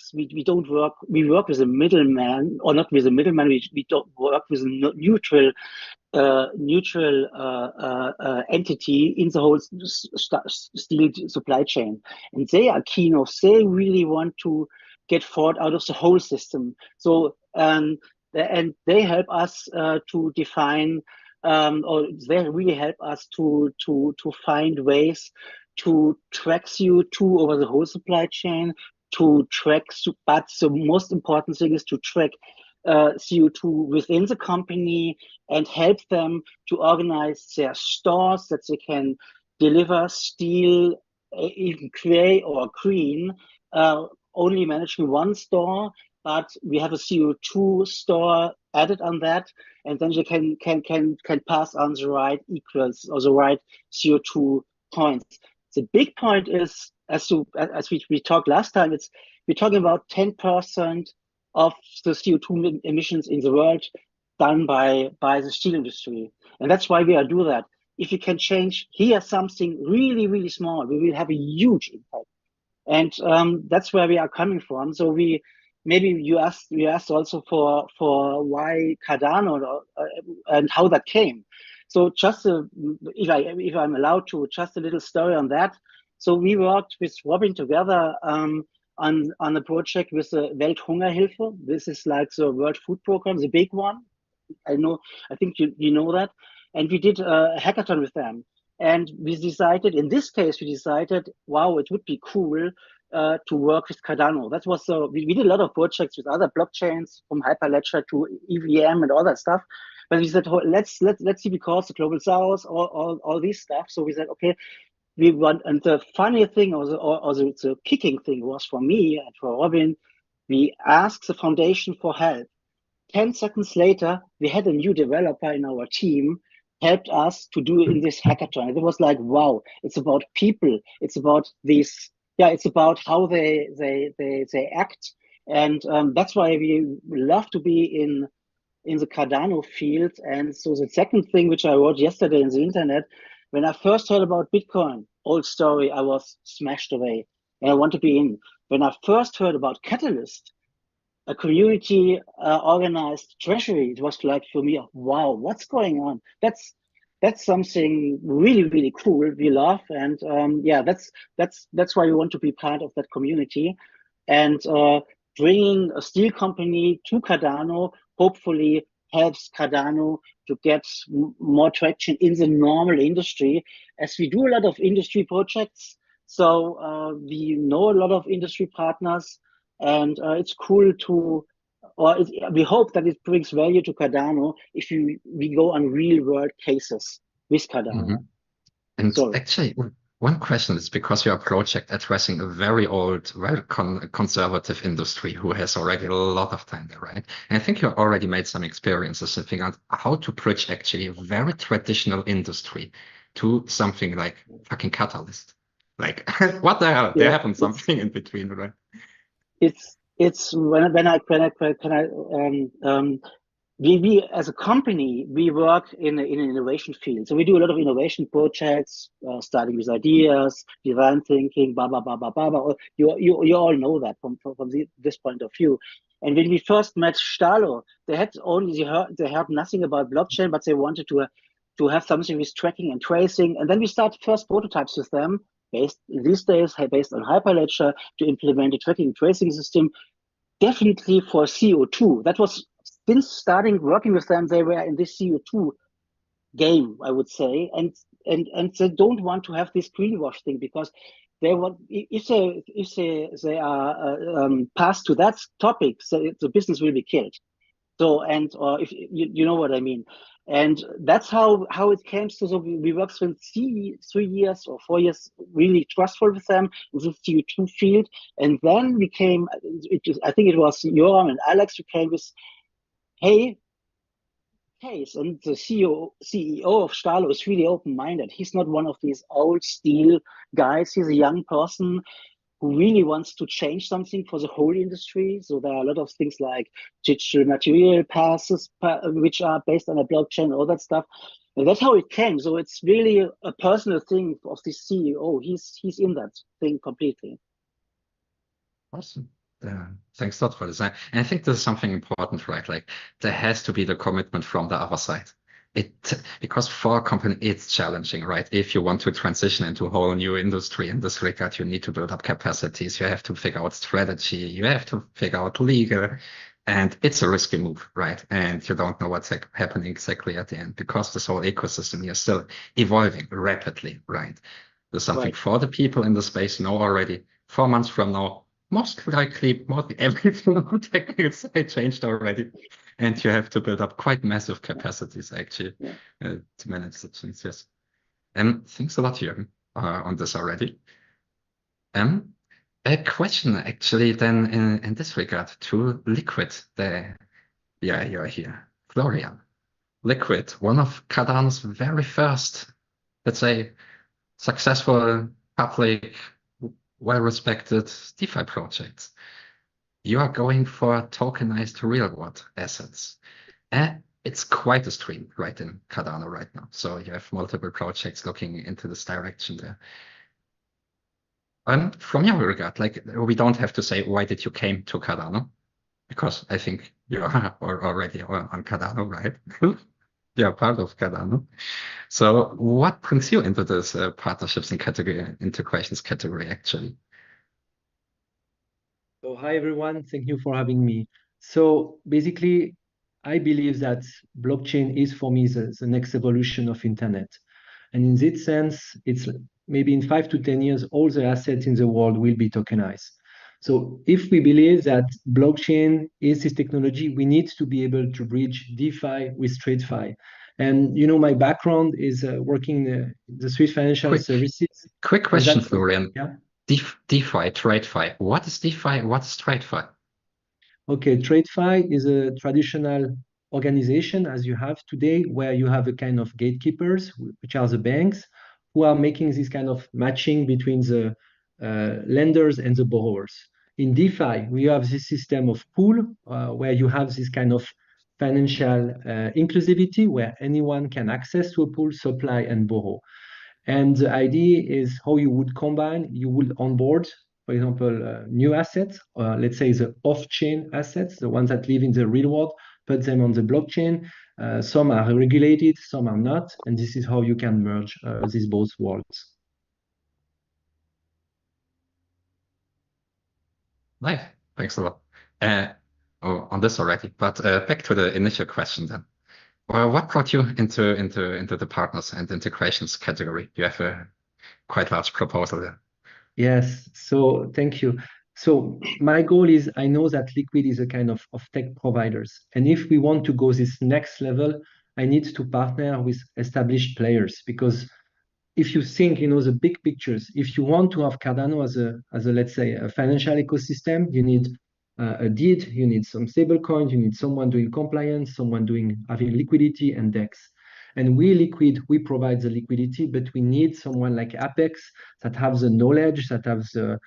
a middleman, or not with a middleman. We don't work with a neutral entity in the whole steel supply chain, and they are keen of. They really want to get forward out of the whole system. So and they help us to define, or they really help us to find ways to track CO2 over the whole supply chain, to track, but the most important thing is to track CO2 within the company and help them to organize their stores that they can deliver steel, even gray or green, only managing one store, but we have a CO2 store added on that, and then you can pass on the right equals or the right CO2 points. The big point is, as we talked last time, we're talking about 10% of the CO2 emissions in the world done by the steel industry, and that's why we are doing that. If you can change here something really, really small, we will have a huge impact, and that's where we are coming from. So maybe you asked also for why Cardano and how that came. So just if I'm allowed to, just a little story on that. So we worked with Robin together on a project with the Welthungerhilfe. This is like the World Food Program, the big one. I think you know that. And we did a hackathon with them. And we decided, wow, it would be cool to work with Cardano. That was we did a lot of projects with other blockchains, from Hyperledger to EVM and all that stuff. But we said, let's see, because the Global South, all this stuff. So we said, okay, we want. And the funny thing, or the kicking thing, was for me and for Robin, we asked the foundation for help. 10 seconds later, we had a new developer in our team helped us to do in this hackathon. It was like, wow, it's about people. It's about this. Yeah, it's about how they act, and that's why we love to be in the Cardano field. And so the second thing, which I wrote yesterday in the internet, when I first heard about Bitcoin, old story, I was smashed away, and I want to be in. When I first heard about Catalyst, a community organized treasury, it was like, for me, wow, what's going on? That's something really, really cool. We love, and yeah, that's why we want to be part of that community, and bringing a steel company to Cardano hopefully helps Cardano to get more traction in the normal industry, as we do a lot of industry projects. So we know a lot of industry partners, and it's cool to, we hope that it brings value to Cardano if we go on real world cases with Cardano. Mm-hmm. And actually, one question is, because your project addressing a very old, very conservative industry who has already a lot of time there, right? And I think you already made some experiences in figuring out how to bridge actually a very traditional industry to something like fucking Catalyst. Like, what the hell? There happened something in between, right? It's we as a company, we work in an innovation field. So we do a lot of innovation projects, starting with ideas, design thinking, blah, blah, blah, blah, blah, blah. You all know that from this point of view. And when we first met Stalo, they had heard nothing about blockchain, but they wanted to have something with tracking and tracing. And then we started first prototypes with them, based on Hyperledger, to implement a tracking and tracing system, definitely for CO2. That was, since starting working with them, they were in this CO2 game, I would say, and they don't want to have this greenwash thing, because they want, if they are passed to that topic, so the business will be killed. So, or if you know what I mean. And that's how it came. So we worked for 3 years or 4 years, really trustful with them in the CO2 field. And then we came, I think it was Joram and Alex who came with, hey, case, and the CEO of Stalo is really open-minded. He's not one of these old steel guys. He's a young person who really wants to change something for the whole industry. So there are a lot of things like digital material passes, which are based on a blockchain, all that stuff. And that's how it came. So it's really a personal thing of the CEO. He's in that thing completely. Awesome. Thanks a lot for this. And I think this is something important, right? Like there has to be the commitment from the other side. Because for a company, it's challenging, right? If you want to transition into a whole new industry in this regard, you need to build up capacities. You have to figure out strategy. You have to figure out legal. And it's a risky move, right? And you don't know what's happening exactly at the end because this whole ecosystem here is still evolving rapidly, right? There's something for the people in the space know already 4 months from now, most likely everything on the technical side changed already. And you have to build up quite massive capacities actually to manage the changes. Thanks a lot, Jürgen, on this already. A question actually then in this regard to Liquid. You're here. Florian. Liquid, one of Cardano's very first, let's say, successful public well-respected DeFi projects. You are going for tokenized real-world assets. It's quite a stream right in Cardano right now. So you have multiple projects looking into this direction there. From your regard, like we don't have to say why did you came to Cardano, because I think you are already on Cardano, right? You're part of Cardano. So what brings you into this partnerships and integrations category actually? So hi everyone, thank you for having me. So basically, I believe that blockchain is for me the next evolution of internet. And in this sense, it's maybe in 5 to 10 years, all the assets in the world will be tokenized. So if we believe that blockchain is this technology, we need to be able to bridge DeFi with TradeFi. And you know, my background is working in the Swiss financial services. Quick question, Florian. Yeah. DeFi, TradeFi. What is DeFi? What is TradeFi? Okay, TradeFi is a traditional organization as you have today, where you have a kind of gatekeepers, which are the banks, who are making this kind of matching between the lenders and the borrowers. In DeFi, we have this system of pool, where you have this kind of financial inclusivity, where anyone can access to a pool, supply and borrow. And the idea is how you would combine, you would onboard, for example, new assets, let's say the off-chain assets, the ones that live in the real world, put them on the blockchain. Some are regulated, some are not, and this is how you can merge these both worlds. Nice, thanks a lot. On this already, but back to the initial question then. Well, what brought you into the partners and integrations category? You have a quite large proposal there. Yes, so thank you. So my goal is, I know that Liquid is a kind of tech providers. And if we want to go this next level, I need to partner with established players, because if you think, you know, the big pictures, if you want to have Cardano as a let's say, a financial ecosystem, you need a deed, you need some stable coins, you need someone doing compliance, someone having liquidity and DEX. And we Liquid, we provide the liquidity, but we need someone like Apex that have the knowledge, that have the,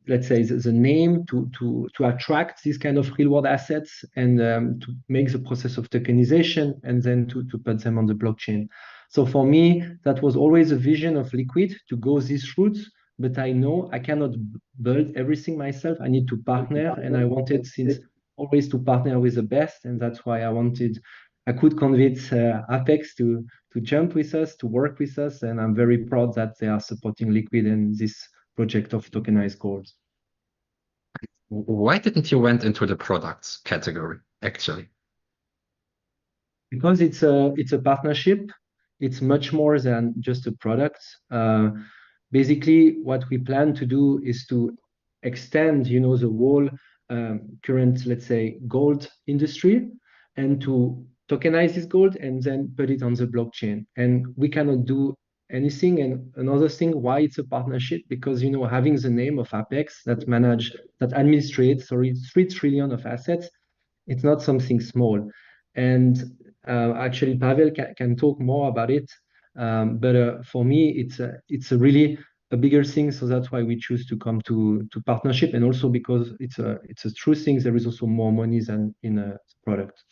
let's say, the name to attract these kind of real world assets and to make the process of tokenization and then to put them on the blockchain. So for me, that was always a vision of Liquid, to go these routes, but I know I cannot build everything myself. I need to partner, and I wanted since always to partner with the best, and that's why I could convince Apex to jump with us, to work with us, and I'm very proud that they are supporting Liquid in this project of tokenized gold. Why didn't you went into the products category, actually? Because it's a partnership. It's much more than just a product. Basically, what we plan to do is to extend, you know, the whole current, let's say, gold industry, and to tokenize this gold and then put it on the blockchain. And we cannot do anything. And another thing, why it's a partnership, because, you know, having the name of Apex that administrates, 3 trillion of assets, it's not something small. And Actually, Pavel can talk more about it. But for me, it's a really a bigger thing. So that's why we choose to come to partnership, and also because it's a true thing. There is also more money than in a product.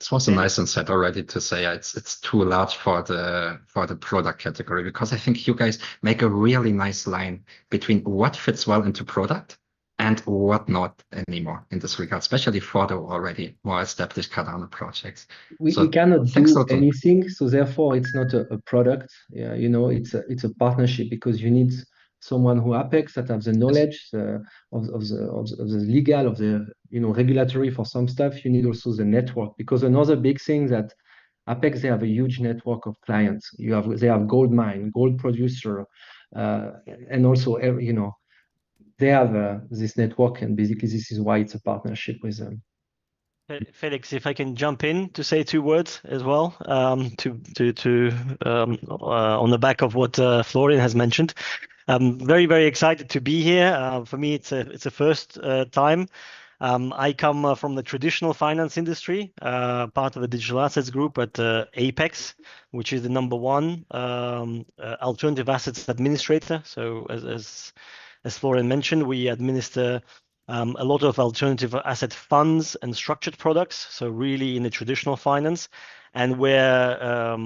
This was a nice insight already to say it's too large for the product category, because I think you guys make a really nice line between what fits well into product and what not anymore in this regard, especially for the already more established Cardano projects. We cannot do anything, so therefore it's not a product. Yeah, you know, it's a partnership, because you need someone who Apex that has the knowledge of the legal, of the regulatory for some stuff. You need also the network, because another big thing that Apex, they have a huge network of clients. They have gold mine, gold producer, and also they have this network, and basically this is why it's a partnership with them. Felix, if I can jump in to say 2 words as well, on the back of what Florian has mentioned. I'm very, very excited to be here. For me, it's a first time. I come from the traditional finance industry, part of the digital assets group at Apex, which is the #1 alternative assets administrator. So as Florian mentioned, we administer a lot of alternative asset funds and structured products. So really in the traditional finance, and we're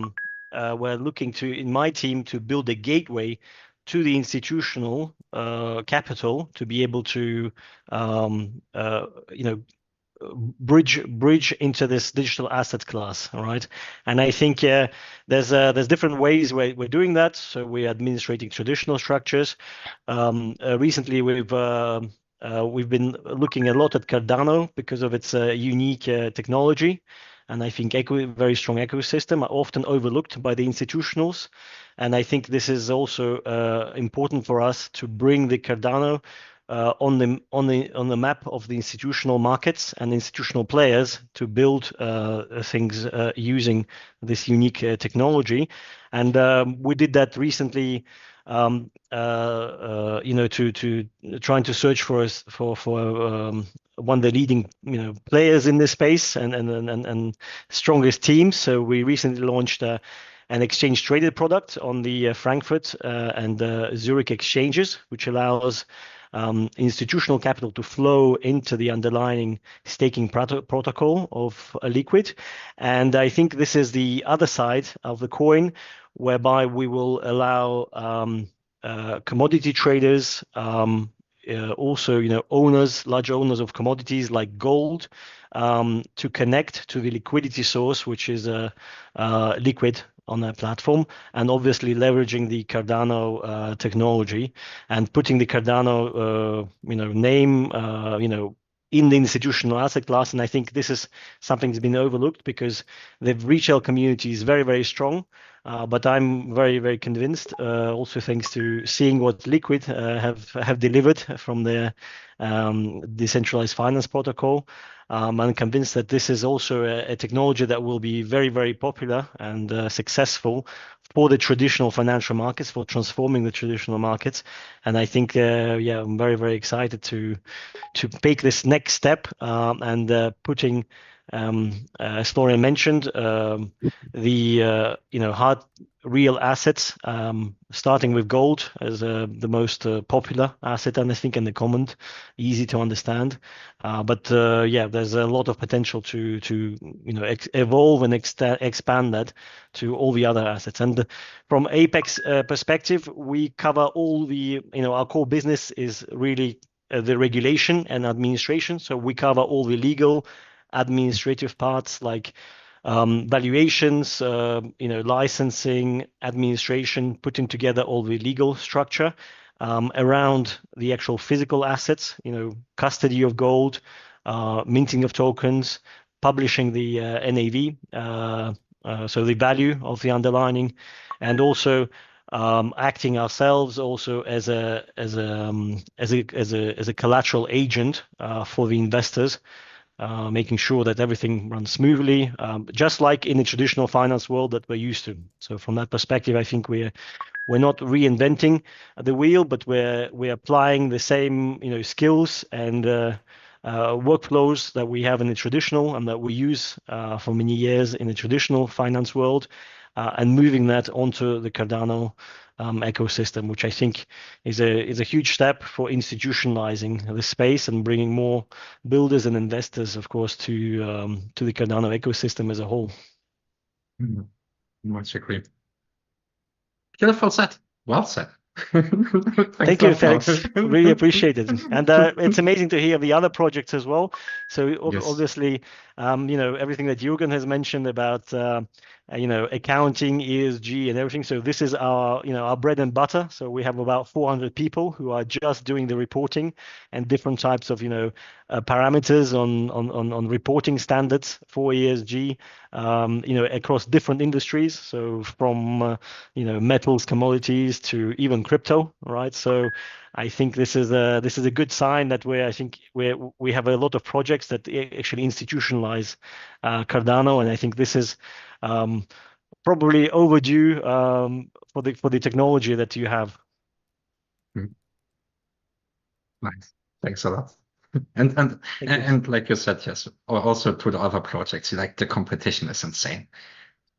looking to, in my team, to build a gateway to the institutional capital to be able to bridge into this digital asset class. All right, and I think there's different ways we're doing that. So we're administrating traditional structures. Recently we've been looking a lot at Cardano because of its unique technology, and I think very strong ecosystem, are often overlooked by the institutionals. And I think this is also important for us to bring the Cardano on the map of the institutional markets and institutional players to build things using this unique technology. And we did that recently. To trying to search for one of the leading players in this space and strongest teams. So we recently launched an exchange traded product on the Frankfurt and Zurich exchanges, which allows institutional capital to flow into the underlying staking protocol of a Liquid. And I think this is the other side of the coin, whereby we will allow commodity traders, also large owners of commodities like gold, to connect to the liquidity source, which is Liquid on their platform, and obviously leveraging the Cardano technology and putting the Cardano name in the institutional asset class. And I think this is something that's been overlooked because the retail community is very, very strong. But I'm very, very convinced, also thanks to seeing what Liquid have delivered from their decentralized finance protocol. I'm convinced that this is also a technology that will be very, very popular and successful for the traditional financial markets, for transforming the traditional markets. And I think, I'm very, very excited to take this next step and putting, as Florian mentioned, the hard real assets, starting with gold as the most popular asset, and I think in the common, easy to understand. But there's a lot of potential to evolve and expand that to all the other assets. And from Apex perspective, we cover all the our core business is really the regulation and administration. So we cover all the legal, administrative parts like valuations, licensing, administration, putting together all the legal structure around the actual physical assets, custody of gold, minting of tokens, publishing the NAV, so the value of the underlying, and also acting ourselves also as a collateral agent for the investors. Making sure that everything runs smoothly, just like in the traditional finance world that we're used to. So from that perspective, I think we're not reinventing the wheel, but we're applying the same skills and workflows that we have in the traditional and that we use for many years in the traditional finance world, and moving that onto the Cardano ecosystem, which I think is a huge step for institutionalizing the space and bringing more builders and investors, of course, to the Cardano ecosystem as a whole. Much agree. Beautiful set. Well said. Thank you, Felix. Really appreciate it. And it's amazing to hear the other projects as well. So Yes. obviously, everything that Jürgen has mentioned about, accounting, ESG and everything. So this is our bread and butter. So we have about 400 people who are just doing the reporting and different types of, parameters on reporting standards for ESG, across different industries. So from, metals, commodities to even crypto, right? So I think this is a good sign that we have a lot of projects that actually institutionalize Cardano, and I think this is probably overdue for the technology that you have. Nice. Thanks a lot. And like you said, yes, also to the other projects, like the competition is insane.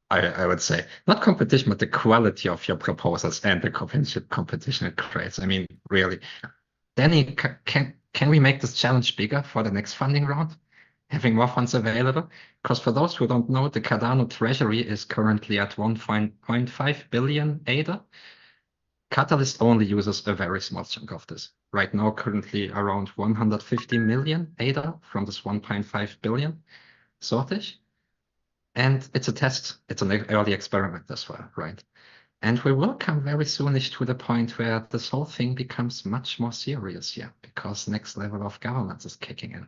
I would say not competition, but the quality of your proposals and the competition it creates. I mean, really. Danny, can we make this challenge bigger for the next funding round? Having more funds available? Because for those who don't know, the Cardano treasury is currently at 1.5 billion ADA. Catalyst only uses a very small chunk of this. Right now, currently around 150 million ADA from this 1.5 billion sortage. And it's a test. It's an early experiment as well, right? And we will come very soonish to the point where this whole thing becomes much more serious here, because next level of governance is kicking in.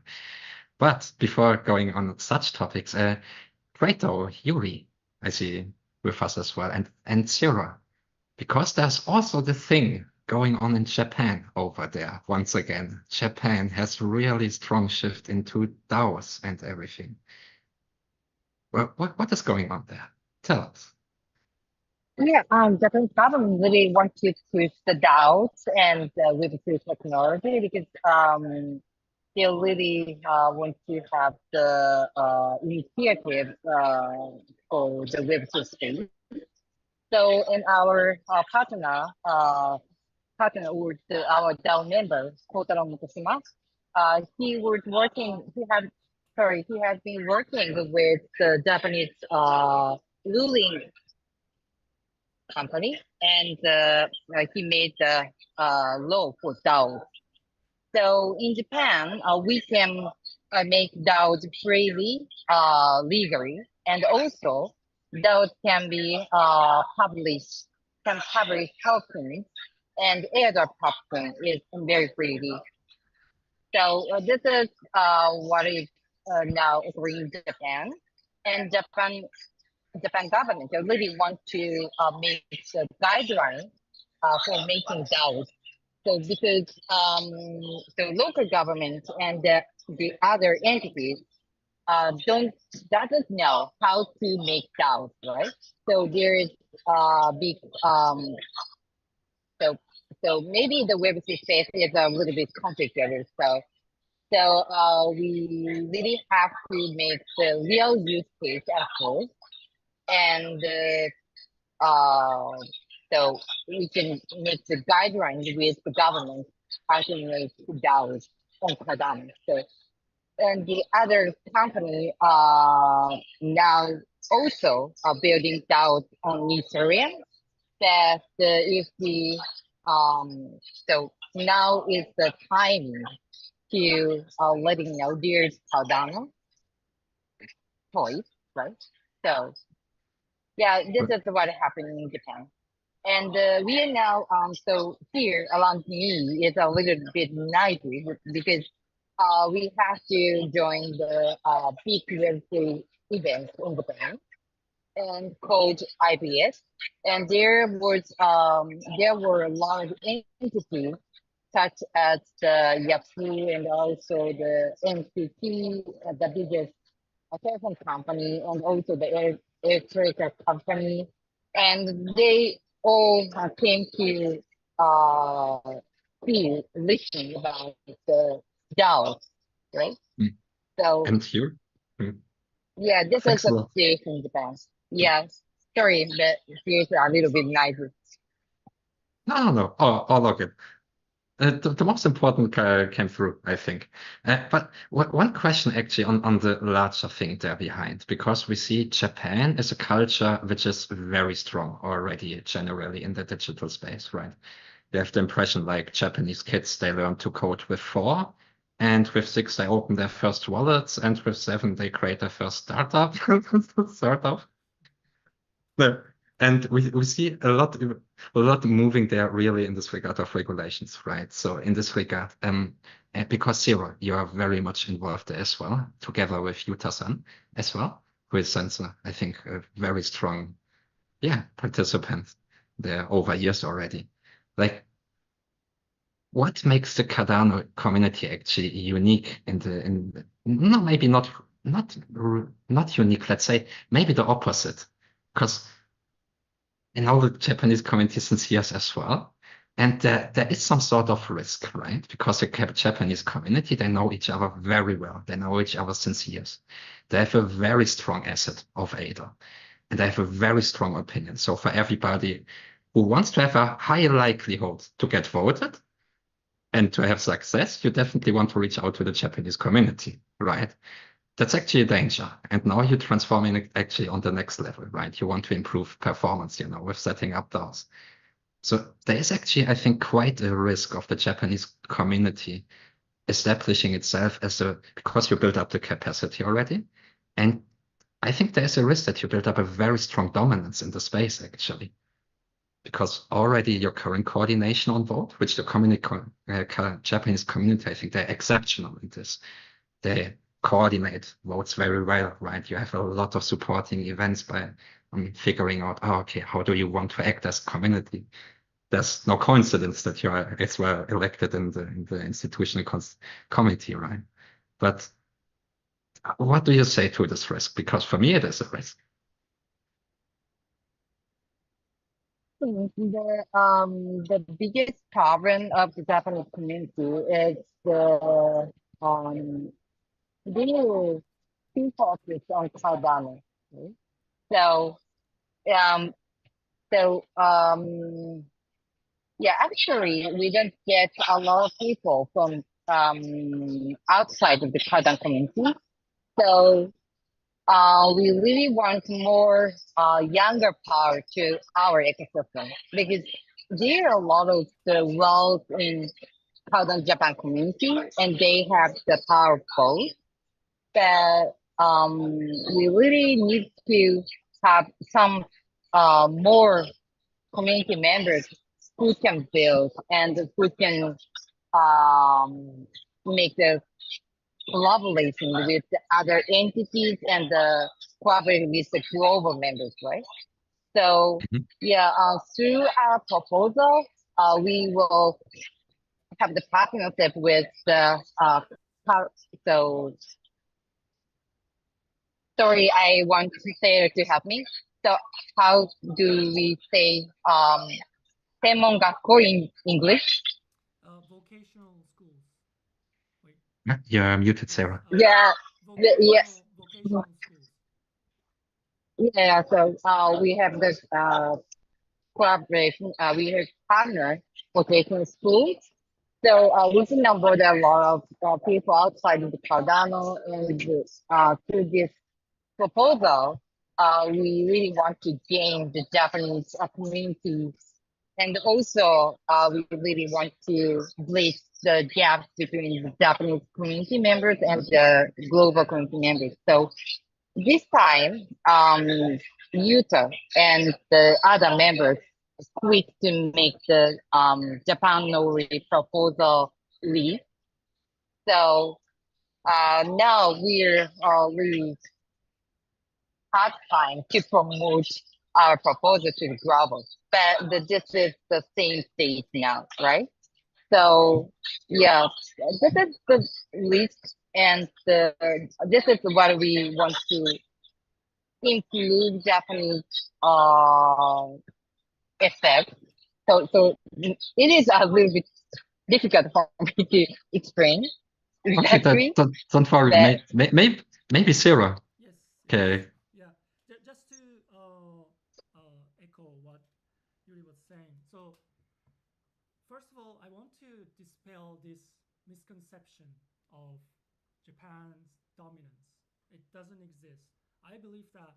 But before going on such topics, Preto, Yuri, I see with us as well, and Zero, because there's also the thing going on in Japan over there. Once again, Japan has really strong shift into DAOs and everything. Well, what is going on there? Tell us. Yeah, Japanese government really wants to push the DAOs and with the technology, because they really want to have the initiative for the Web2 space. So, in our partner with our DAO member, Kotaro Motoshima, he has been working with the Japanese ruling company, and he made the law for DAOs. So in Japan, we can make DAOs freely, legally, and also DAOs can be publish tokens, and airdrop token is very freely. So this is what is now occurring in Japan, and Japan government really want to make the guideline for making DAOs. So because the local government and the other entities doesn't know how to make DAOs, right? So there is big so maybe the Web3 space is a little bit complicated. So we really have to make the real use case at first, and so we can make the guidelines with the government how to make DAOs on Cardano. So, and the other company now also are building DAOs on Ethereum. That if the so now is the time to letting know there's Cardano choice, right? So yeah, this is what happened in Japan. And we are now, so here around me is a little bit noisy because we have to join the big Web3 event in Japan and called IBS. And there were large entities such as the Yahoo and also the NTT, the biggest telephone company, and also the electric company. And they all came to listen about the DAOs. right? Mm. So And here? Mm. yeah, this Thanks is a a lot. situation in Japan. Yeah, sorry, but here's a little bit noisy. No. All okay. The most important came through, I think. But one question actually on the larger thing there behind, because we see Japan is a culture which is very strong already generally in the digital space, right? You have the impression like Japanese kids, they learn to code with 4, and with 6 they open their first wallets, and with 7 they create their first startup, sort of. No. And we see a lot moving there really in this regard of regulations, right? So in this regard, because Zero, you are very much involved there as well, together with Yuta-san as well, who is, I think, a very strong, participant there over years already. Like, what makes the Cardano community actually unique no, maybe not unique, let's say, maybe the opposite, because I know the Japanese community since years as well. And there is some sort of risk, right? Because the Japanese community, they know each other very well. They know each other since years. They have a very strong asset of ADA. And they have a very strong opinion. So for everybody who wants to have a high likelihood to get voted and to have success, you definitely want to reach out to the Japanese community, right? That's actually a danger. And now you're transforming it actually on the next level, right? You want to improve performance, with setting up DAOs. So there is actually, I think, quite a risk of the Japanese community establishing itself because you build up the capacity already. And I think there's a risk that you build up a very strong dominance in the space, actually. Because already your current coordination on vote, which the Japanese community, I think they're exceptional in this. They coordinate votes very well, right? You have a lot of supporting events by figuring out, okay, how do you want to act as a community? There's no coincidence that you are as well elected in the institutional committee, right? But what do you say to this risk? Because for me, it is a risk. The biggest problem of the Japanese community is the really too focused on Cardano. Okay? Actually, we don't get a lot of people from outside of the Cardano community. So we really want more younger power to our ecosystem, because there are a lot of the roles in Cardano Japan community, and they have the power of both. But we really need to have some more community members who can build and who can make the collaboration with the other entities and collaborate with the global members, right? So through our proposal, we will have the partnership with the sorry, I want Sarah to help me. So how do we say 専門学校 in English? Vocational schools. Wait. You're muted, Sarah. Yes. Vocational schools. Yeah, so we have this collaboration. We have partner vocational schools. So we can onboard a lot of people outside of the Cardano, and through this proposal, we really want to gain the Japanese community, and also we really want to bridge the gap between the Japanese community members and the global community members. So this time, Yuta and the other members quit to make the Japan Nori proposal lead. So now we're really hard time to promote our proposal to the global, but this is the same stage now, right? So this is the list, and this is what we want to improve Japanese effect. So it is a little bit difficult for me to explain. exactly. Okay, don't worry. Maybe zero. Yes. Okay. Yeah. Just to echo what Yuri was saying. So, first of all, I want to dispel this misconception of Japan's dominance. It doesn't exist. I believe that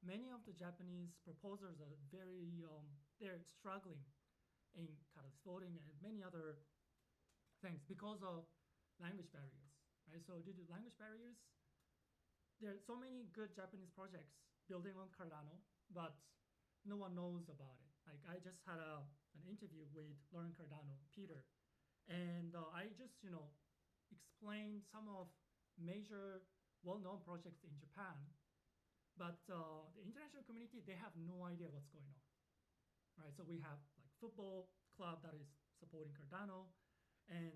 many of the Japanese proposers are they're struggling in catalyst voting and many other things because of language barriers, right? So due to language barriers, there are so many good Japanese projects building on Cardano, but no one knows about it. Like I just had an interview with Learn Cardano, Peter, and I just explained some of major well-known projects in Japan, but the international community, they have no idea what's going on, right? So we have like football club that is supporting Cardano, and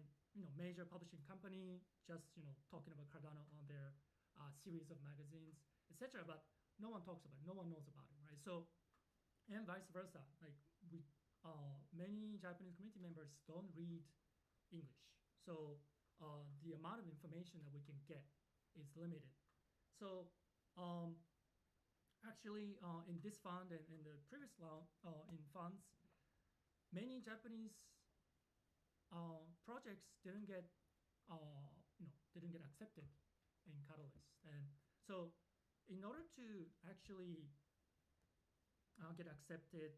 major publishing company just talking about Cardano on their series of magazines, etc. But no one talks about it, no one knows about it, right? So, and vice versa. Like many Japanese community members don't read English, so the amount of information that we can get is limited. So actually, in this fund and in the previous round in funds, many Japanese projects didn't get accepted in Catalyst, and so in order to actually get accepted,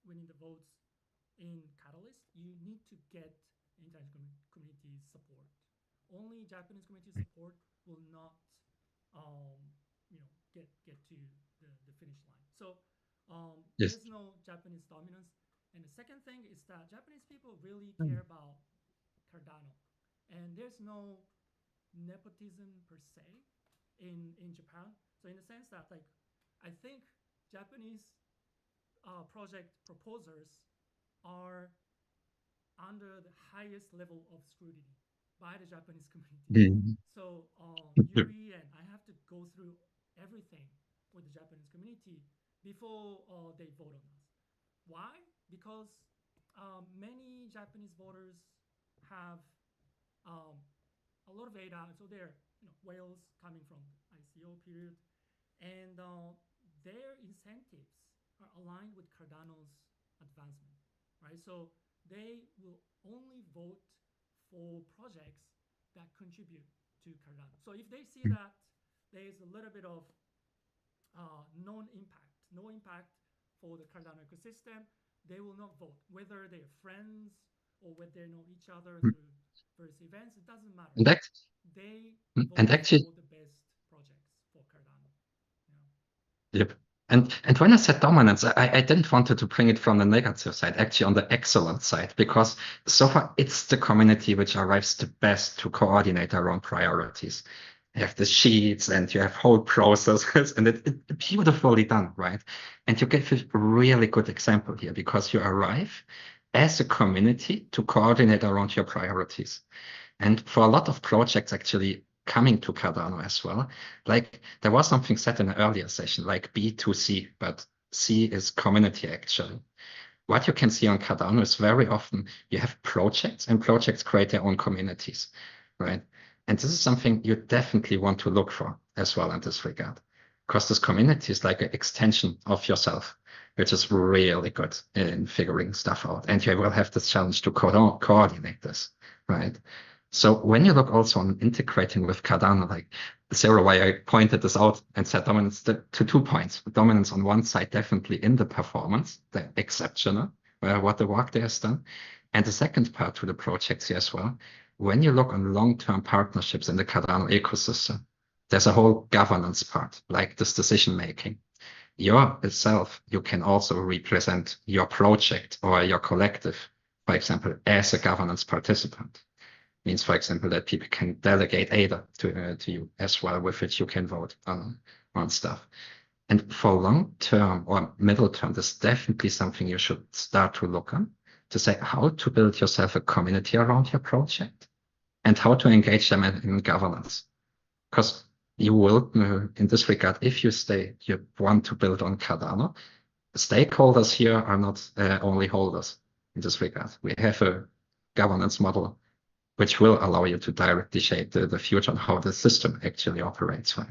winning the votes in Catalyst, you need to get international community support. Only Japanese community support will not get to the finish line. So Yes. there's no Japanese dominance. And the second thing is that Japanese people really care about Cardano, and there's no nepotism per se in Japan. So in the sense that, like, I think Japanese project proposers are under the highest level of scrutiny by the Japanese community. So Yuri and I have to go through everything with the Japanese community before they vote on us. Why? Because many Japanese voters have a lot of data, so they're whales coming from ICO period, and their incentives are aligned with Cardano's advancement, right? So they will only vote for projects that contribute to Cardano. So if they see that there is a little bit of no impact for the Cardano ecosystem, they will not vote. Whether they're friends or whether they know each other through various events, it doesn't matter. They vote actually, for the best projects for Cardano. Yep. And when I said dominance, I didn't want to bring it from the negative side, actually on the excellent side, because so far it's the community which arrives the best to coordinate around priorities. You have the sheets and you have whole processes, and it's beautifully done, right? And you give a really good example here because you arrive as a community to coordinate around your priorities. And for a lot of projects actually coming to Cardano as well, like there was something said in an earlier session, like B2C, but C is community actually. What you can see on Cardano is very often you have projects, and projects create their own communities, right? And this is something you definitely want to look for as well in this regard, because this community is like an extension of yourself, which is really good in figuring stuff out. And you will have this challenge to coordinate this, right? So when you look also on integrating with Cardano, like Zero, why I pointed this out and said dominance to 2 points. Dominance on one side, definitely in the performance, the exceptional, what the work there has done. And the second part to the projects here as well, when you look on long-term partnerships in the Cardano ecosystem, there's a whole governance part, like this decision-making. Yourself, you can also represent your project or your collective, for example, as a governance participant. Means, for example, that people can delegate ADA to you as well, with which you can vote on stuff. And for long term or middle term, there's definitely something you should start to look on, to say how to build yourself a community around your project and how to engage them in governance. Because you will, in this regard, if you want to build on Cardano, stakeholders here are not only holders in this regard. We have a governance model which will allow you to directly shape the future and how the system actually operates. Right?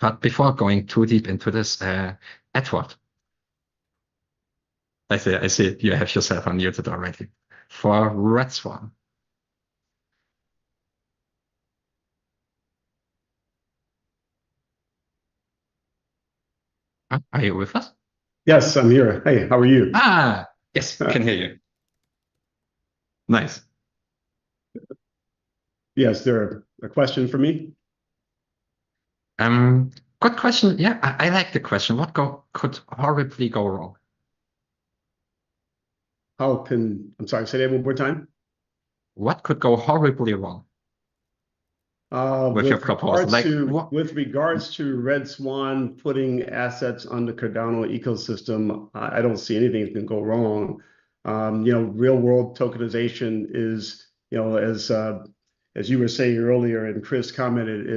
But before going too deep into this, Edward, I see you have yourself unmuted already. For Red Swan. Are you with us? Yes, I'm here. Hey, how are you? Ah, yes, I can hear you. Nice. Yes, there a question for me? Good question. Yeah, I like the question. What could horribly go wrong? I'm sorry, say that one more time. What could go horribly wrong with your proposal? With regards to Red Swan putting assets on the Cardano ecosystem, I don't see anything that can go wrong. Real world tokenization is, as you were saying earlier, and Chris commented,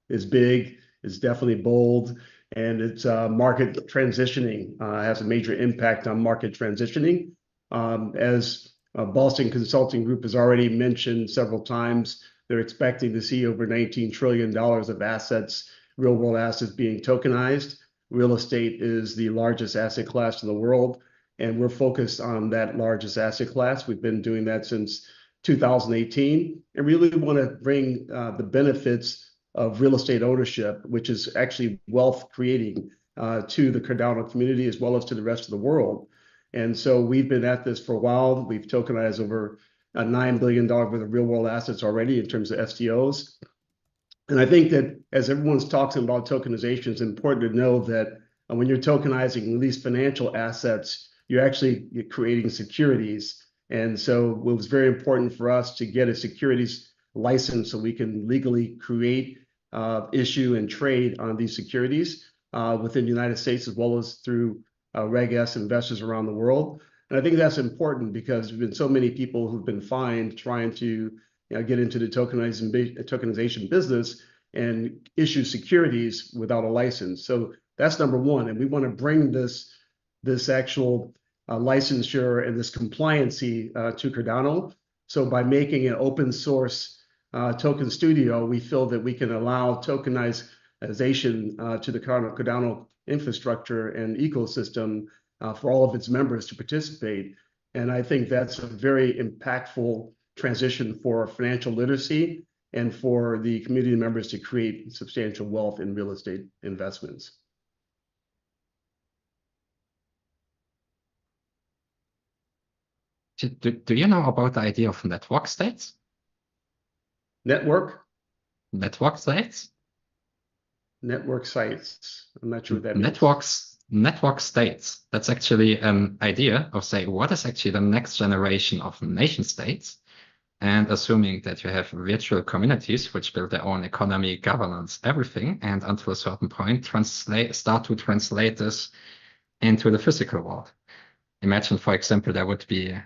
is big, is definitely bold, and it's market transitioning, has a major impact on market transitioning. As Boston Consulting Group has already mentioned several times, they're expecting to see over $19 trillion of assets, real world assets being tokenized. Real estate is the largest asset class in the world, and we're focused on that largest asset class. We've been doing that since 2018, and really want to bring the benefits of real estate ownership, which is actually wealth creating to the Cardano community as well as to the rest of the world. And so we've been at this for a while. We've tokenized over $9 billion worth of real world assets already in terms of STOs. And I think that as everyone's talking about tokenization, it's important to know that when you're tokenizing these financial assets, you're creating securities. And so it was very important for us to get a securities license so we can legally create, issue, and trade on these securities within the United States as well as through Reg S investors around the world. And I think that's important because there's been so many people who've been fined trying to get into the tokenization business and issue securities without a license. So that's number one. And we want to bring this actual licensure and this compliancy to Cardano. So by making an open source token studio, we feel that we can allow tokenization to the Cardano infrastructure and ecosystem for all of its members to participate. And I think that's a very impactful transition for financial literacy and for the community members to create substantial wealth in real estate investments. Do you know about the idea of network states? Network states? Network sites. I'm not sure what that means. Network states. That's actually an idea of, say, what is actually the next generation of nation states? And assuming that you have virtual communities which build their own economy, governance, everything, and until a certain point start to translate this into the physical world. Imagine, for example, there would be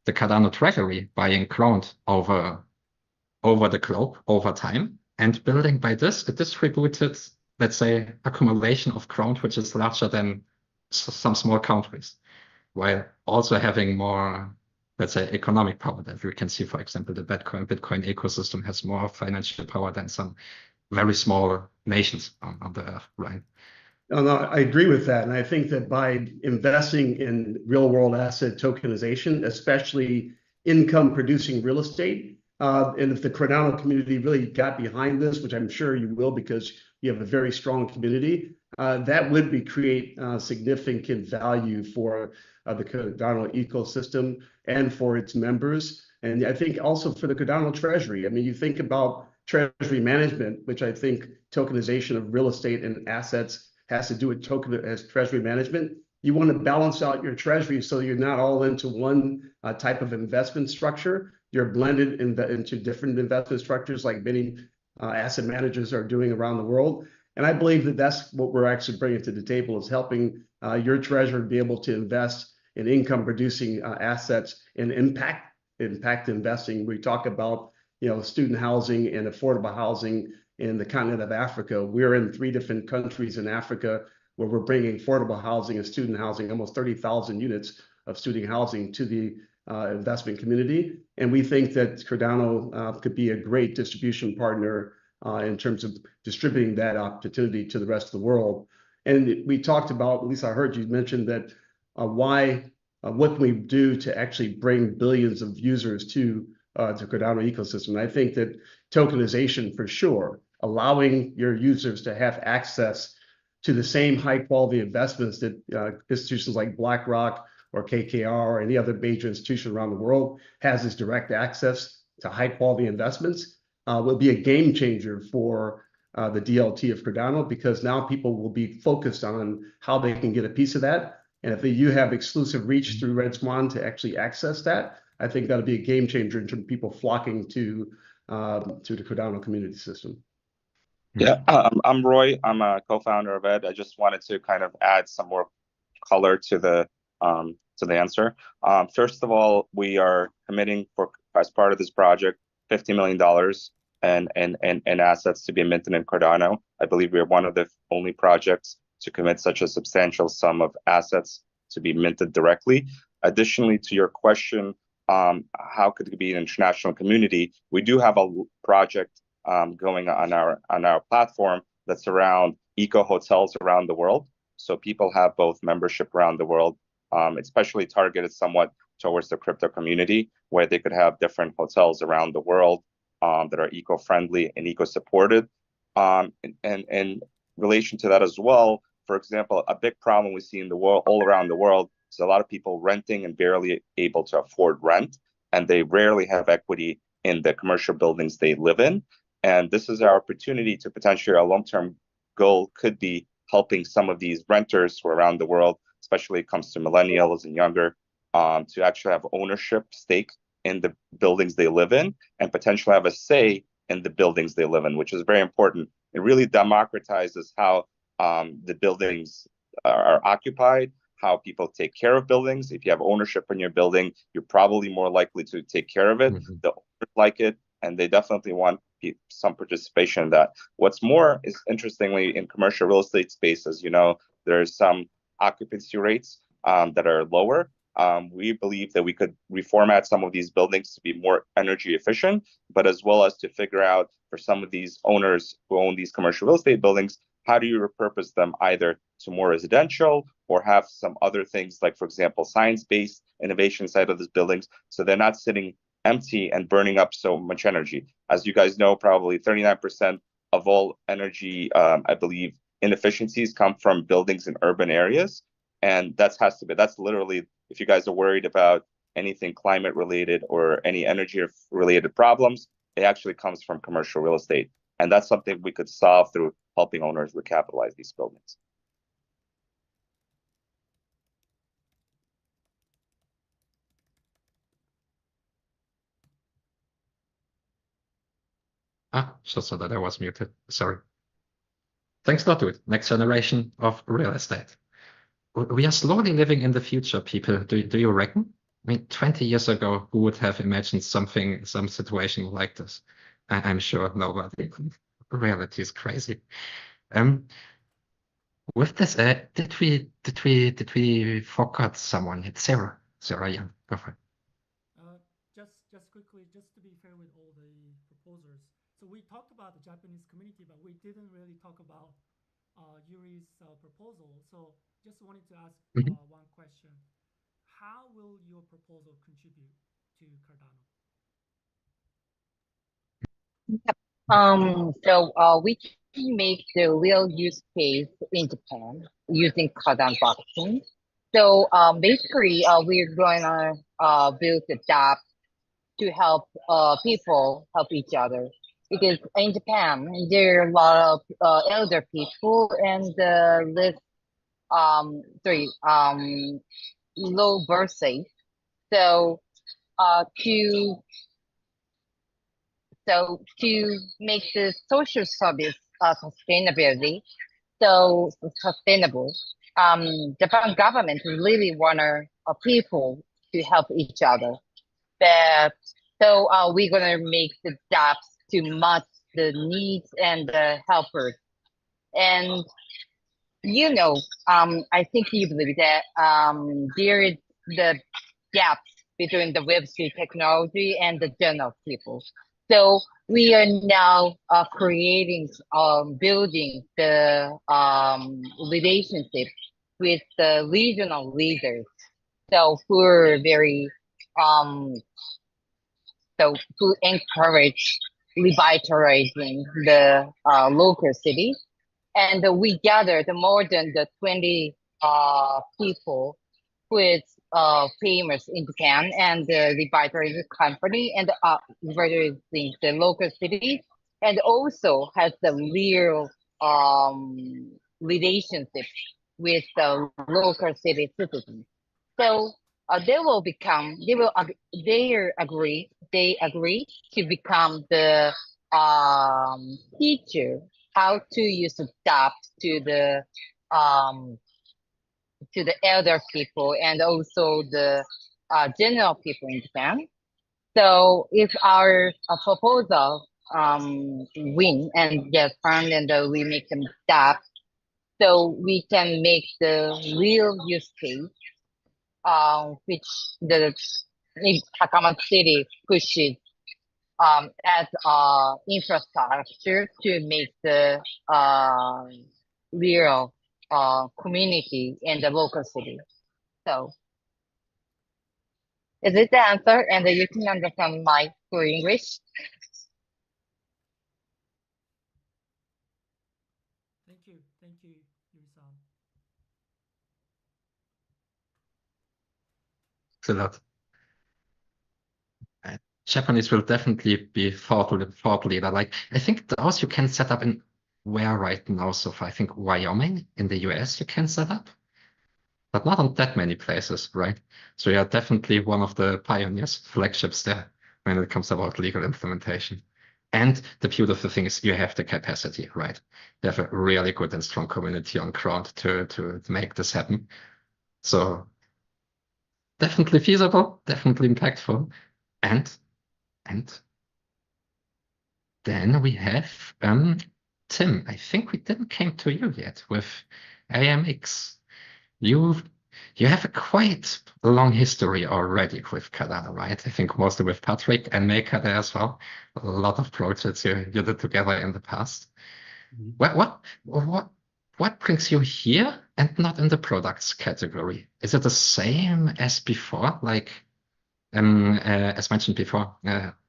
the Cardano treasury buying ground over the globe over time and building by this a distributed, let's say, accumulation of ground which is larger than some small countries, while also having more, let's say, economic power. That we can see, for example, the Bitcoin ecosystem has more financial power than some very small nations on the earth, right? No, I agree with that. And I think that by investing in real world asset tokenization, especially income producing real estate, and if the Cardano community really got behind this, which I'm sure you will because you have a very strong community, that would create significant value for the Cardano ecosystem and for its members. And I think also for the Cardano treasury. I mean, you think about treasury management, which I think tokenization of real estate and assets has to do with treasury management. You want to balance out your treasury so you're not all into one type of investment structure. You're blended into different investment structures like many asset managers are doing around the world. And I believe that that's what we're actually bringing to the table, is helping your treasurer be able to invest in income producing assets and impact investing. We talk about student housing and affordable housing in the continent of Africa. We're in 3 different countries in Africa where we're bringing affordable housing and student housing, almost 30,000 units of student housing to the investment community. And we think that Cardano could be a great distribution partner in terms of distributing that opportunity to the rest of the world. And we talked about, at least I heard you mention that what can we do to actually bring billions of users to Cardano ecosystem. And I think that tokenization for sure, allowing your users to have access to the same high quality investments that institutions like BlackRock or KKR or any other major institution around the world has this direct access to high quality investments will be a game changer for the DLT of Cardano, because now people will be focused on how they can get a piece of that. And if you have exclusive reach through Red Swan to actually access that, I think that'll be a game changer in terms of people flocking to the Cardano community system. Yeah, I'm Roy. I'm a co-founder of Ed. I just wanted to kind of add some more color to the answer. First of all, we are committing as part of this project $50 million and assets to be minted in Cardano. I believe we are one of the only projects to commit such a substantial sum of assets to be minted directly. Additionally, to your question, how could it be an international community? We do have a project going on our platform that's around eco hotels around the world. So people have both membership around the world, especially targeted somewhat towards the crypto community, where they could have different hotels around the world that are eco-friendly and eco-supported. And in relation to that as well, for example, a big problem we see in the world, all around the world, is a lot of people renting and barely able to afford rent, and they rarely have equity in the commercial buildings they live in. And this is our opportunity to potentially, our long-term goal could be helping some of these renters who are around the world, especially when it comes to millennials and younger, to actually have ownership stake in the buildings they live in and potentially have a say in the buildings they live in, which is very important. It really democratizes how the buildings are occupied, how people take care of buildings. If you have ownership in your building, you're probably more likely to take care of it. The owners like it, and they definitely want some participation in that. What's more is, interestingly, in commercial real estate space, as you know, there's some occupancy rates that are lower. We believe that we could reformat some of these buildings to be more energy efficient, but as well as to figure out for some of these owners who own these commercial real estate buildings, how do you repurpose them either to more residential or have some other things like, for example, science-based innovation side of these buildings, so they're not sitting empty and burning up so much energy. As you guys know, probably 39% of all energy, I believe, inefficiencies come from buildings in urban areas. And that's literally, if you guys are worried about anything climate related or any energy related problems, it actually comes from commercial real estate. And that's something we could solve through helping owners recapitalize these buildings. Just so that I was muted. Sorry. Thanks a lot, dude. Next generation of real estate. We are slowly living in the future, people. Do you reckon? I mean, 20 years ago, who would have imagined some situation like this? I'm sure nobody. Reality is crazy. With this, did we forget someone? It's Sarah. Sarah Young. Go for it. Just quickly, just to be fair with all the proposers. So we talked about the Japanese community, but we didn't really talk about Yuri's proposal. So just wanted to ask one question. How will your proposal contribute to Cardano? So we can make the real use case in Japan using Cardano blockchain. So basically, we're going to build the dApp to help people help each other. Because in Japan, there are a lot of elder people and low birth rate. So to make the social service sustainable, Japan government really want people to help each other. So we're gonna make the dApps to match the needs and the helpers. And I think you believe that there is the gaps between the Web3 technology and the general people. So we are now building the relationship with the regional leaders. So who are very to encourage revitalizing the local city. And we gathered more than the 20 people who is famous in Japan and revitalizing company and revitalizing the local city, and also has the real relationship with the local city citizens. So they agree to become the teacher how to use adapt to the elder people and also the general people in Japan. So if our proposal win and get fund and we make them adapt, so we can make the real use case, which the Takamatsu City pushes as infrastructure to make the real community in the local city. So is it the answer? And you can understand my full English. Thank you, Yuri-san. So that Japanese will definitely be thought leader. Like I think those you can set up in where right now so far. I think Wyoming in the US you can set up, but not on that many places, right? So you're definitely one of the pioneers, flagships there when it comes about legal implementation. And the beautiful thing is you have the capacity, right? You have a really good and strong community on ground to make this happen. So definitely feasible, definitely impactful. And then we have Tim. I think we didn't came to you yet with AMX. You have a quite long history already with Cardano, right? I think mostly with Patrick and Maker there as well. A lot of projects you did together in the past. What brings you here and not in the products category? Is it the same as before? Like as mentioned before,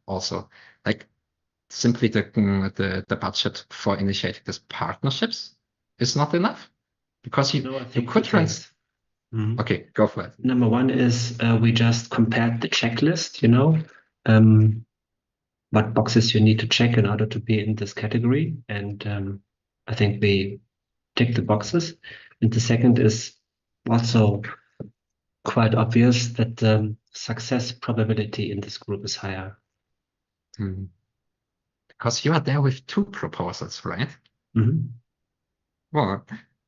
also like simply the budget for initiating these partnerships is not enough because you could Okay, go for it. Number one is we just compared the checklist, what boxes you need to check in order to be in this category. And I think we tick the boxes. And the second is also quite obvious that the success probability in this group is higher. Because you are there with two proposals, right? Well,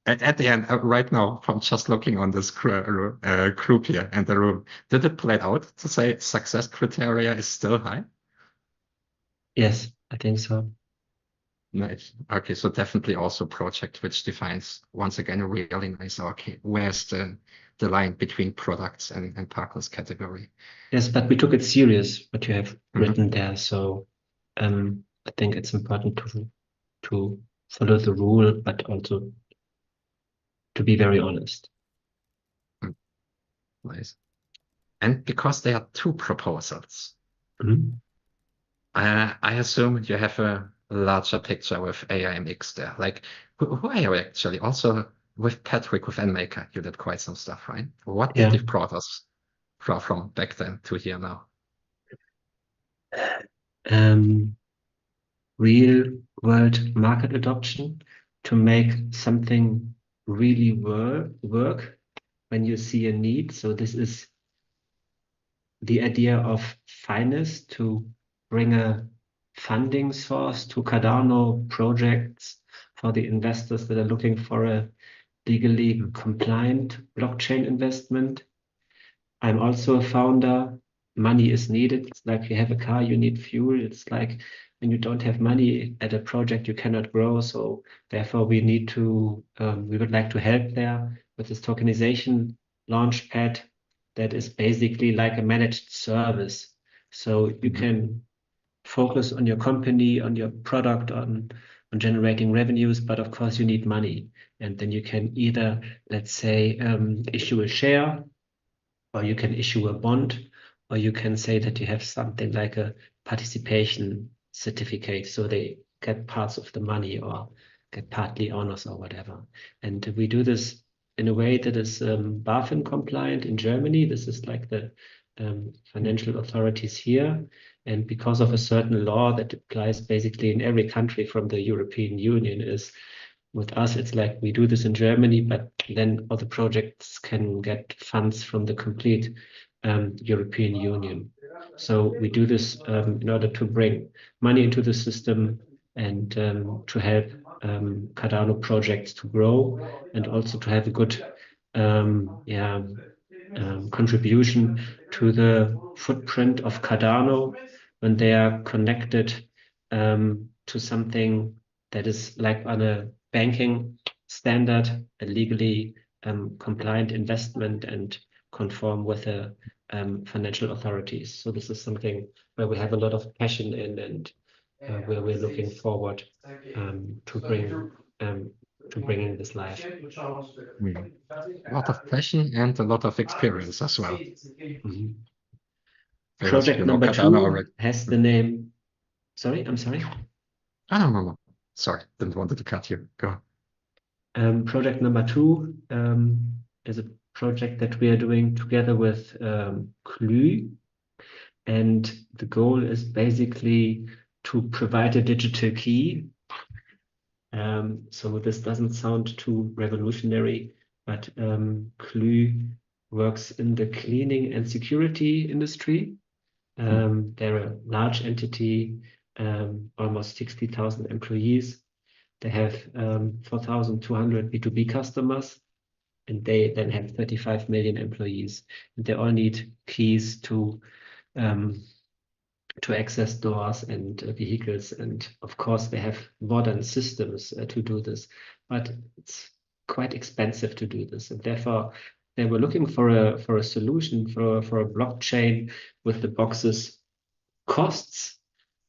at the end, right now, from just looking on this group here and the room, did it play out to say success criteria is still high? Yes, I think so. Nice. Okay, so definitely also project which defines, once again, really nice, okay, where's the line between products and partners category? Yes, but we took it serious, what you have written there. So I think it's important to follow the rule, but also to be very honest. Nice. And because there are two proposals, I assume you have a larger picture with AIMX there. Like, who are you actually? Also with Patrick, with NMaker, you did quite some stuff, right? What did you brought us from back then to here now? Real world market adoption to make something really work when you see a need. So this is the idea of finance to bring a funding source to Cardano projects for the investors that are looking for a legally compliant blockchain investment. I'm also a founder. Money is needed. It's like you have a car, you need fuel. It's like when you don't have money at a project, you cannot grow. So therefore we need to, we would like to help there with this tokenization launchpad that is basically like a managed service. So you can focus on your company, on your product, on generating revenues, but of course you need money. And then you can either, let's say, issue a share, or you can issue a bond, or you can say that you have something like a participation certificate, so they get parts of the money or get partly honors or whatever. And we do this in a way that is BaFin compliant in Germany. This is like the financial authorities here. And because of a certain law that applies basically in every country from the European Union, is with us, it's like we do this in Germany, but then all the projects can get funds from the complete European Union. So we do this in order to bring money into the system and to help Cardano projects to grow, and also to have a good contribution to the footprint of Cardano when they are connected to something that is like on a banking standard, a legally compliant investment, and conform with the financial authorities. So this is something where we have a lot of passion in, and where we're looking forward to bringing this live. A lot of passion and a lot of experience as well. Project number 2 has the name. Sorry, I'm sorry. I don't know. Sorry, didn't want to cut you. Go on. Project number 2 is a project that we are doing together with CLU, and the goal is basically to provide a digital key. So this doesn't sound too revolutionary, but CLU works in the cleaning and security industry. They're a large entity, almost 60,000 employees. They have 4,200 B2B customers, and they then have 35 million employees. And they all need keys to access doors and vehicles, and of course they have modern systems to do this, but it's quite expensive to do this, and therefore they were looking for a solution for a blockchain with the boxes costs.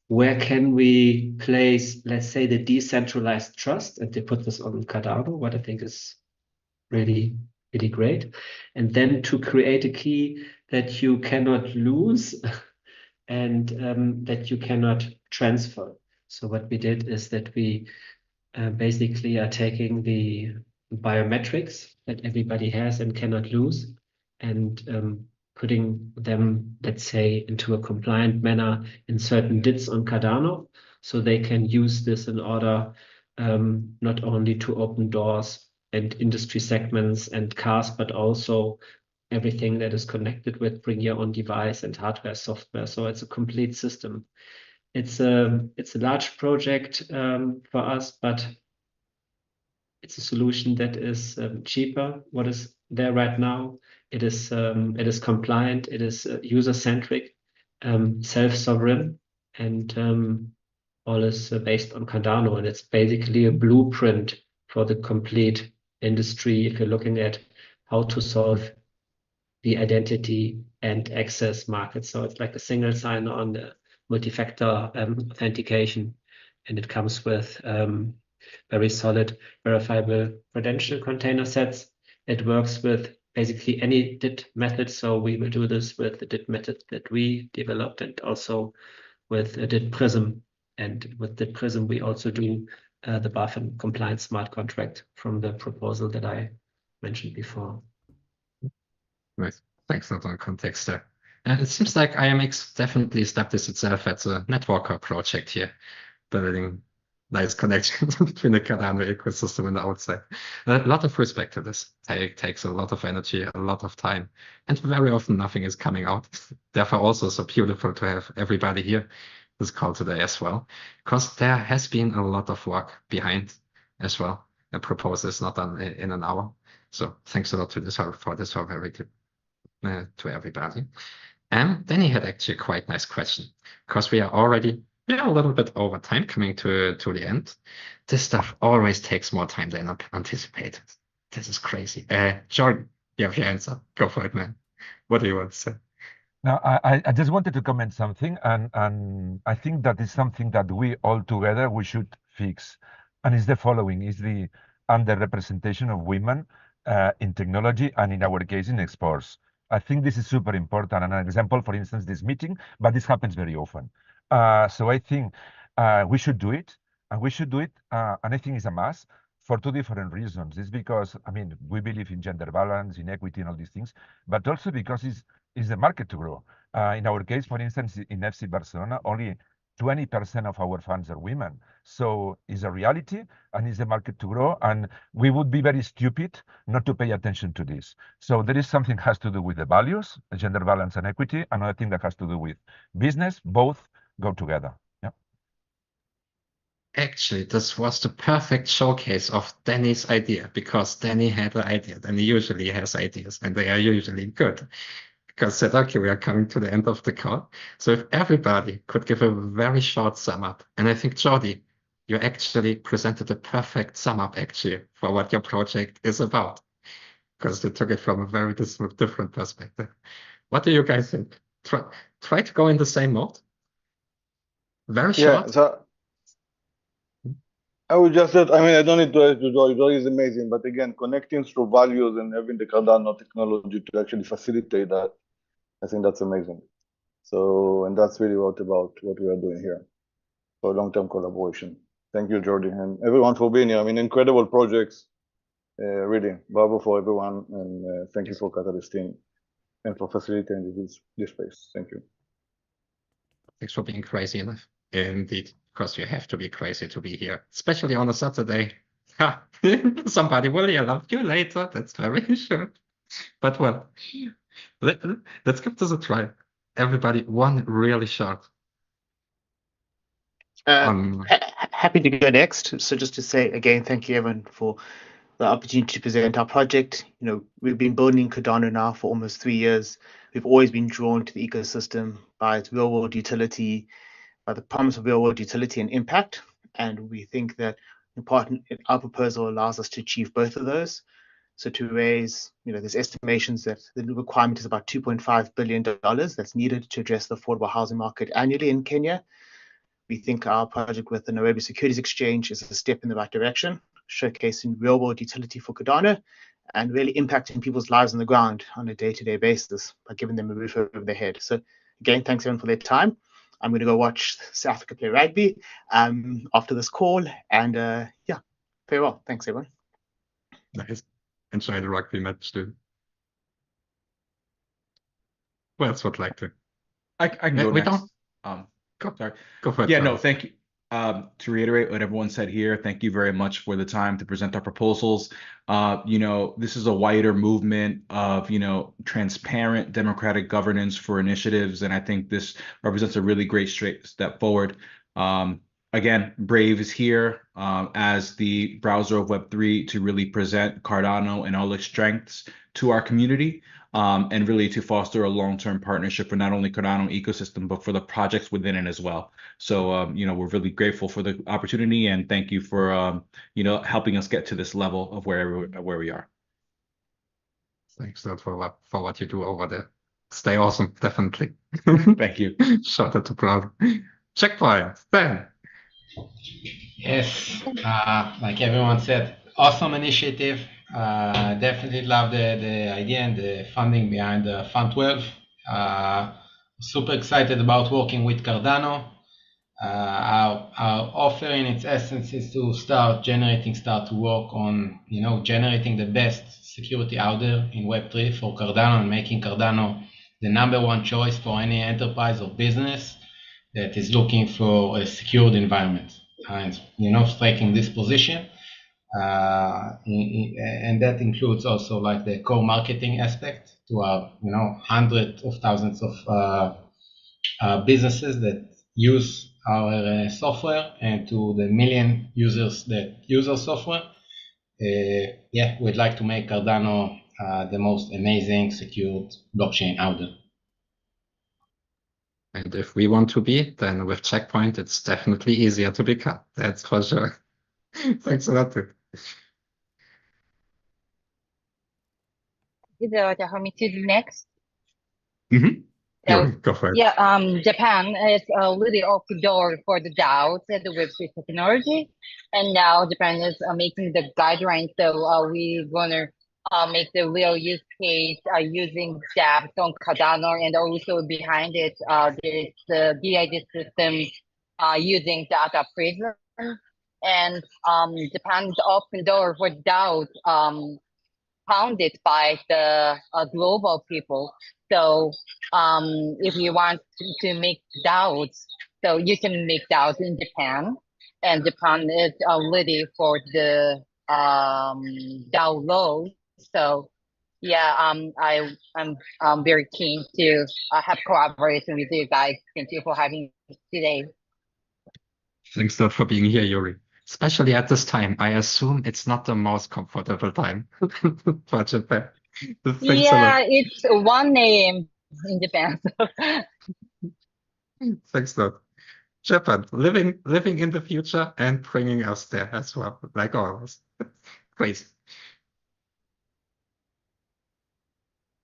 Where can we place, let's say, the decentralized trust? And they put this on Cardano, what I think is really, really great. And then to create a key that you cannot lose and that you cannot transfer. So what we did is that we basically are taking the biometrics that everybody has and cannot lose, and putting them, let's say, into a compliant manner in certain DITs on Cardano, so they can use this in order not only to open doors and industry segments and cars, but also everything that is connected with bring your own device and hardware, software. So it's a complete system. It's a large project for us, but it's a solution that is cheaper. What is there right now? It is compliant. It is user-centric, self-sovereign, and all is based on Cardano. And it's basically a blueprint for the complete industry if you're looking at how to solve the identity and access market. So it's like a single sign-on, multi-factor authentication, and it comes with very solid verifiable credential container sets. It works with basically any DIT method. So we will do this with the DIT method that we developed, and also with a DIT Prism. And with DIT Prism, we also do the BaFin compliant smart contract from the proposal that I mentioned before. Nice. Thanks for the context there. It seems like IMX definitely established itself as a networker project here, building nice connections between the Cardano ecosystem and the outside. A lot of respect to this. It takes a lot of energy, a lot of time, and very often nothing is coming out. Therefore, also so beautiful to have everybody here this call today as well, because there has been a lot of work behind as well. The proposal is not done in an hour. So thanks a lot to this for this very good to everybody. And then he had actually a quite nice question, because we are already a little bit over time, coming to the end. This stuff always takes more time than anticipated. This is crazy. Jordan, you have your answer. Go for it, man. What do you want to say? Now, I just wanted to comment something, and I think that is something that we all together we should fix, and it's the following: is the underrepresentation of women in technology, and in our case in sports. I think this is super important. And an example, for instance, this meeting, but this happens very often. So I think we should do it, and we should do it, and I think it's a must for two different reasons. It's because, I mean, we believe in gender balance, in equity, and all these things, but also because it's the market to grow. In our case, for instance, in FC Barcelona, only 20% of our fans are women. So it's a reality, and it's the market to grow. And we would be very stupid not to pay attention to this. So there is something has to do with the values, gender balance and equity. Another thing that has to do with business. Both go together. Yeah. Actually, this was the perfect showcase of Danny's idea, because Danny had an idea. Danny usually has ideas, and they are usually good. Because said, okay, we are coming to the end of the call. So if everybody could give a very short sum up, and I think, Jordi, you actually presented a perfect sum up actually for what your project is about, because you took it from a very different perspective. What do you guys think? Try to go in the same mode. Very short. Yeah, so I would just say, I mean, I don't need to do Joy is amazing, but again, connecting through values and having the Cardano technology to actually facilitate that, I think that's amazing. So, and that's really what we are doing here for long-term collaboration. Thank you, Jordi, and everyone for being here. I mean, incredible projects, really. Bravo for everyone, and thank you for Catalyst team and for facilitating this space. Thank you. Thanks for being crazy enough. Indeed, because you have to be crazy to be here, especially on a Saturday. Somebody will yell at you later, that's very sure. But well, let's give this a try. Everybody, one really short. Happy to go next. So just to say again, thank you everyone for the opportunity to present our project. You know, we've been building Cardano now for almost 3 years. We've always been drawn to the ecosystem by its real-world utility, by the promise of real-world utility and impact. And we think that our proposal allows us to achieve both of those. So to raise, you know, there's estimations that the requirement is about $2.5 billion that's needed to address the affordable housing market annually in Kenya. We think our project with the Nairobi Securities Exchange is a step in the right direction, showcasing real-world utility for Cardano and really impacting people's lives on the ground on a day-to-day basis by giving them a roof over their head. So again, thanks everyone for their time. I'm going to go watch South Africa play rugby after this call. And yeah, very well. Thanks, everyone. Nice. Enjoy the rugby match, too. Who else would like to? I can go next. Sorry. Go for it. Yeah, no, thank you. To reiterate what everyone said here, thank you very much for the time to present our proposals. You know, this is a wider movement of, you know, transparent democratic governance for initiatives. And I think this represents a really great step forward. Again, Brave is here as the browser of Web3 to really present Cardano and all its strengths to our community. And really to foster a long-term partnership for not only Cardano ecosystem, but for the projects within it as well. So, you know, we're really grateful for the opportunity, and thank you for, you know, helping us get to this level of where we are. Thanks a lot for what you do over there. Stay awesome, definitely. Thank you. Shout out to Proud. Checkpoint, Ben. Yes, like everyone said, awesome initiative. Definitely love the idea and the funding behind the Fund12. Super excited about working with Cardano. Our offer in its essence is to start to work on, you know, generating the best security out there in Web3 for Cardano and making Cardano the #1 choice for any enterprise or business that is looking for a secured environment. And, you know, taking this position. And that includes also like the co-marketing aspect to our, you know, hundreds of thousands of businesses that use our software, and to the million users that use our software. Yeah, we'd like to make Cardano the most amazing secured blockchain out there. And if we want to be, then with Checkpoint, it's definitely easier to become. That's for sure. Thanks a lot. Would you allow me to do next? Yeah, go for it. Yeah, Japan is really open door for the DAOs and the Web3 technology, and now Japan is making the guidelines. So we're gonna make the real use case using dApps on Cardano, and also behind it, there's the BID system using Data Prism, and Japan's open door for DAOs founded by the global people. So if you want to make DAOs, so you can make DAOs in Japan, and Japan is ready for the DAO law. So yeah, I'm very keen to have collaboration with you guys. Thank you for having me today. Thanks a lot for being here, Yuri. Especially at this time, I assume it's not the most comfortable time for Japan. Yeah, it's 1 a.m. in Japan. Thanks a lot. Japan, living in the future and bringing us there as well, like always. Crazy.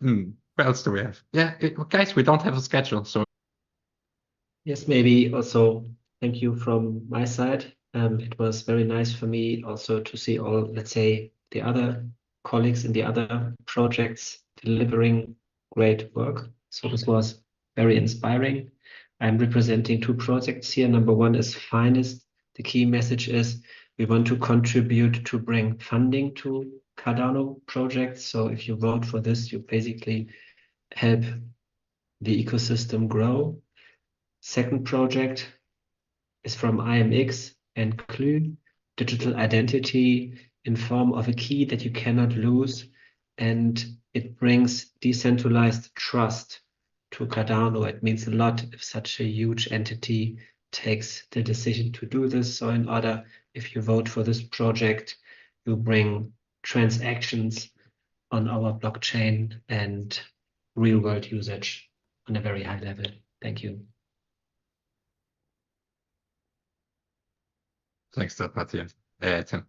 What else do we have? Yeah, guys, we don't have a schedule, so. Yes, maybe also thank you from my side. It was very nice for me also to see all, let's say, the other colleagues in the other projects delivering great work. So this was very inspiring. I'm representing 2 projects here. Number 1 is Finest. The key message is we want to contribute to bring funding to Cardano projects. So if you vote for this, you basically help the ecosystem grow. Second project is from IMX and Clue, digital identity in form of a key that you cannot lose, and it brings decentralized trust to Cardano. It means a lot if such a huge entity takes the decision to do this. So in order, if you vote for this project, you bring transactions on our blockchain and real world usage on a very high level. Thank you. Thanks a lot, Matthias. Tim.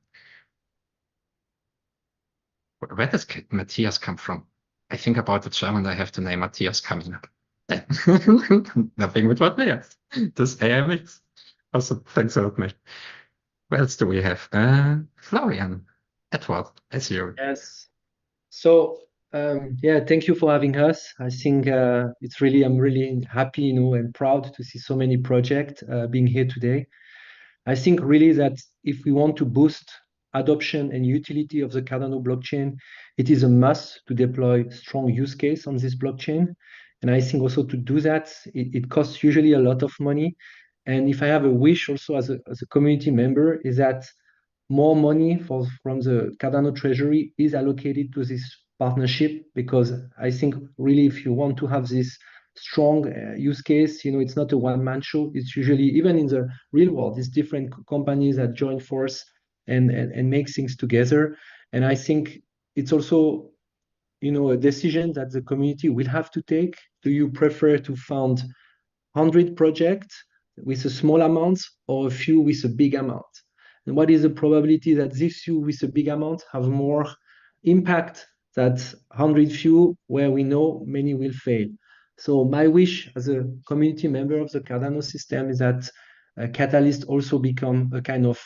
Where does Matthias come from? I think about the German, I have the name Matthias coming up. Nothing with what Matthias. This AMX. Also, thanks a lot, mate. What else do we have? Florian, Edward, as you. Yes. So, yeah, thank you for having us. I think it's really, I'm really happy, and proud to see so many projects being here today. I think really that if we want to boost adoption and utility of the Cardano blockchain, it is a must to deploy strong use case on this blockchain. And I think also to do that, it costs usually a lot of money. And if I have a wish also as a community member, is that more money from the Cardano treasury is allocated to this partnership, because I think really if you want to have this strong use case, it's not a one-man show. It's usually, even in the real world, it's different companies that join force and make things together. And I think it's also, a decision that the community will have to take. Do you prefer to fund 100 projects with a small amount or a few with a big amount? And what is the probability that these few with a big amount have more impact than 100 few where we know many will fail? So my wish as a community member of the Cardano system is that Catalyst also become a kind of,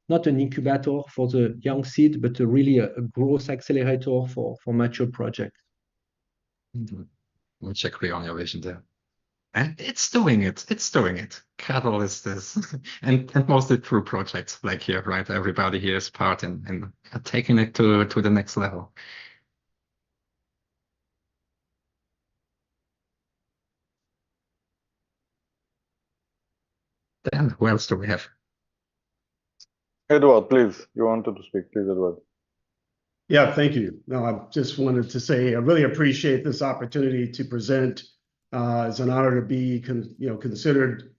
not an incubator for the young seed, but really a growth accelerator for mature projects. Much agree on your vision there. And it's doing it. It's doing it. Catalyst is, and mostly through projects like here, right? Everybody here is part in taking it to the next level. Then who else do we have? Edward, please. You wanted to speak, please, Edward. Yeah, thank you. No, I just wanted to say I really appreciate this opportunity to present. It's an honor to be considered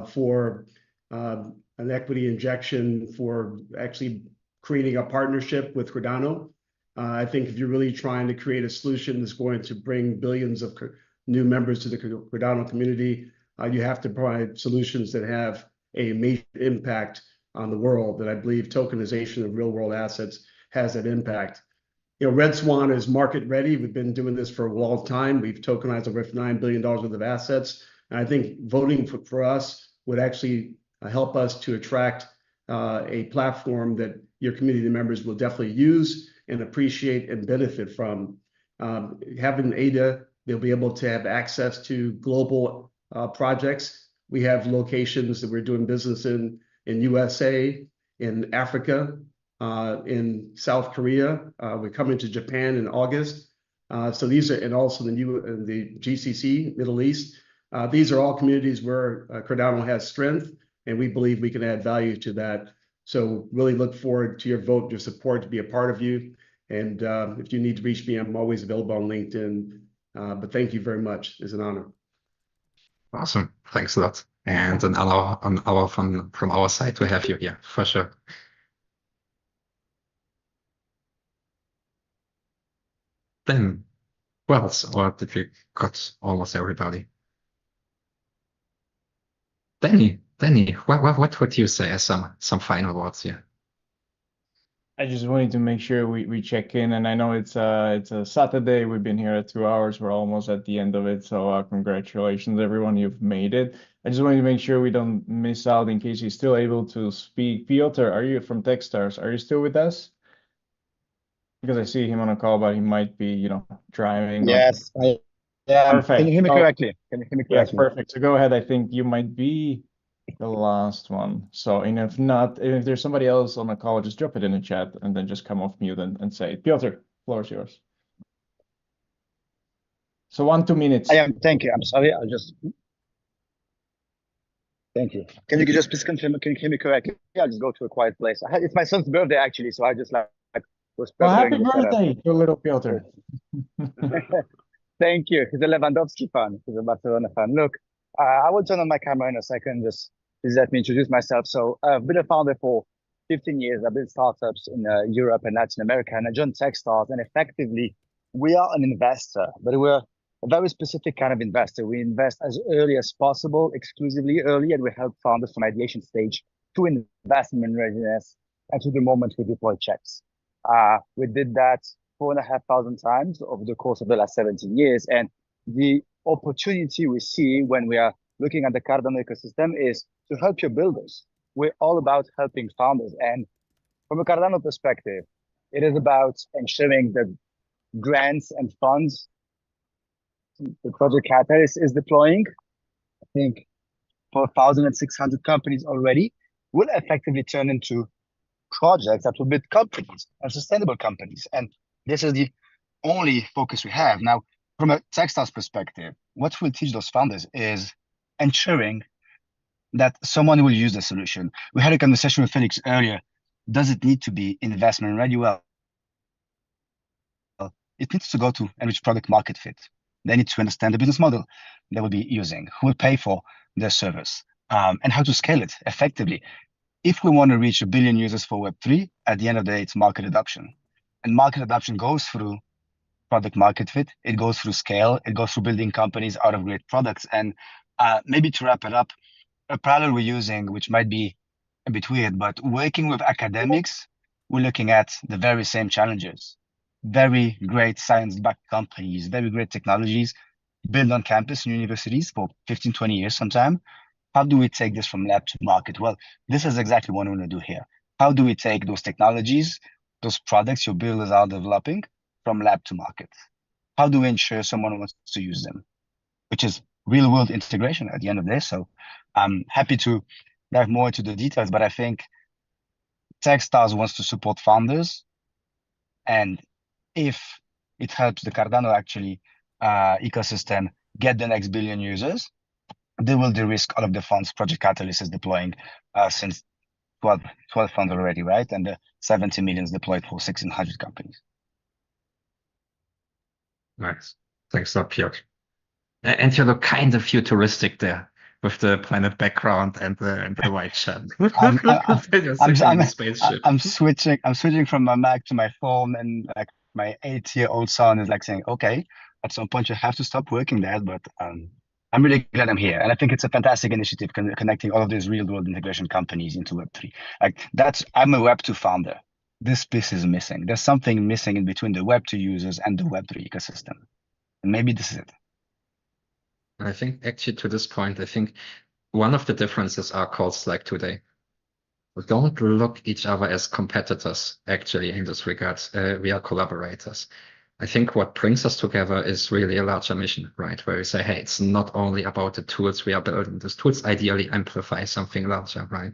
for an equity injection for actually creating a partnership with Cardano. I think if you're really trying to create a solution that's going to bring billions of new members to the Cardano community, you have to provide solutions that have a major impact on the world. And I believe tokenization of real world assets has that impact. Red Swan is market ready. We've been doing this for a long time. We've tokenized over $9 billion worth of assets. And I think voting for us would actually help us to attract a platform that your community members will definitely use and appreciate and benefit from. Having ADA, they'll be able to have access to global projects. We have locations that we're doing business in USA, in Africa, in South Korea. We're coming to Japan in August. So these are, and also the GCC, Middle East. These are all communities where Cardano has strength, and we believe we can add value to that. So really look forward to your vote, your support, to be a part of you. And if you need to reach me, I'm always available on LinkedIn. But thank you very much. It's an honor. Awesome. Thanks a lot. And an honor from our side to have you here, for sure. Then, what else? Or did we got almost everybody? Danny, what would you say as some final words here? I just wanted to make sure we check in, and I know it's a Saturday. We've been here at 2 hours. We're almost at the end of it. So congratulations, everyone. You've made it. I just wanted to make sure we don't miss out in case you're still able to speak. Piotr, are you from Techstars? Are you still with us? Because I see him on a call, but he might be, driving. Yes, I am. Perfect. Can you hear me correctly? Can you hear me correctly? Yes, perfect. So go ahead. I think you might be the last one. So, and if not, if there's somebody else on the call, just drop it in the chat and then just come off mute and say it. Piotr, floor is yours. So 2 minutes. I am. Thank you. I'm sorry. Thank you. Can you just please confirm? Can you hear me correctly? I'll just go to a quiet place. It's my son's birthday actually, so I just was Well, preparing. happy birthday to little Piotr. Thank you. He's a Lewandowski fan. He's a Barcelona fan. Look, I will turn on my camera in a second. Just please let me introduce myself. So I've been a founder for 15 years. I've built startups in Europe and Latin America, and I joined Techstars. And effectively, we are an investor, but we're a very specific kind of investor. We invest as early as possible, exclusively early, and we help founders from ideation stage to investment readiness and to the moment we deploy checks. We did that 4,500 times over the course of the last 17 years. And the opportunity we see when we are looking at the Cardano ecosystem is to help your builders. We're all about helping founders. And from a Cardano perspective, it is about ensuring that grants and funds the project Catalyst is deploying, I think 4,600 companies already, will effectively turn into projects that will build companies and sustainable companies. And this is the only focus we have. Now, from a Techstars perspective, what we'll teach those founders is ensuring that someone will use the solution. We had a conversation with Felix earlier. Does it need to be investment ready? Well, it needs to go to and reach product market fit. They need to understand the business model they will be using, who will pay for their service, and how to scale it effectively. If we want to reach 1 billion users for Web3, at the end of the day, it's market adoption. And market adoption goes through product market fit. It goes through scale. It goes through building companies out of great products. And maybe to wrap it up, a parallel we're using, which might be a bit weird, but working with academics, we're looking at the very same challenges. Very great science-backed companies, very great technologies built on campus in universities for 15, 20 years sometime. How do we take this from lab to market? Well, this is exactly what we want to do here. How do we take those technologies, those products your builders are developing from lab to market? How do we ensure someone wants to use them? Which is real-world integration at the end of the day. So I'm happy to dive more into the details, but I think Techstars wants to support founders, and if it helps the Cardano actually ecosystem get the next 1 billion users, they will de-risk all of the funds Project Catalyst is deploying since 12 funds already, right? And the 70 million is deployed for 1,600 companies. Nice. Thanks a lot, Piotr. And you look kind of futuristic there with the planet background and the white shirt. I'm switching from my Mac to my phone, and like my 8-year-old son is like saying, okay, at some point you have to stop working there, but I'm really glad I'm here. And I think it's a fantastic initiative connecting all of these real world integration companies into Web3. Like I'm a Web2 founder. this piece is missing. There's something missing in between the Web2 users and the Web3 ecosystem. And maybe this is it. I think actually to this point, I think one of the differences are calls like today. We don't look each other as competitors, actually, in this regard. We are collaborators. I think what brings us together is really a larger mission, right? Where we say, hey, it's not only about the tools we are building. These tools ideally amplify something larger, right?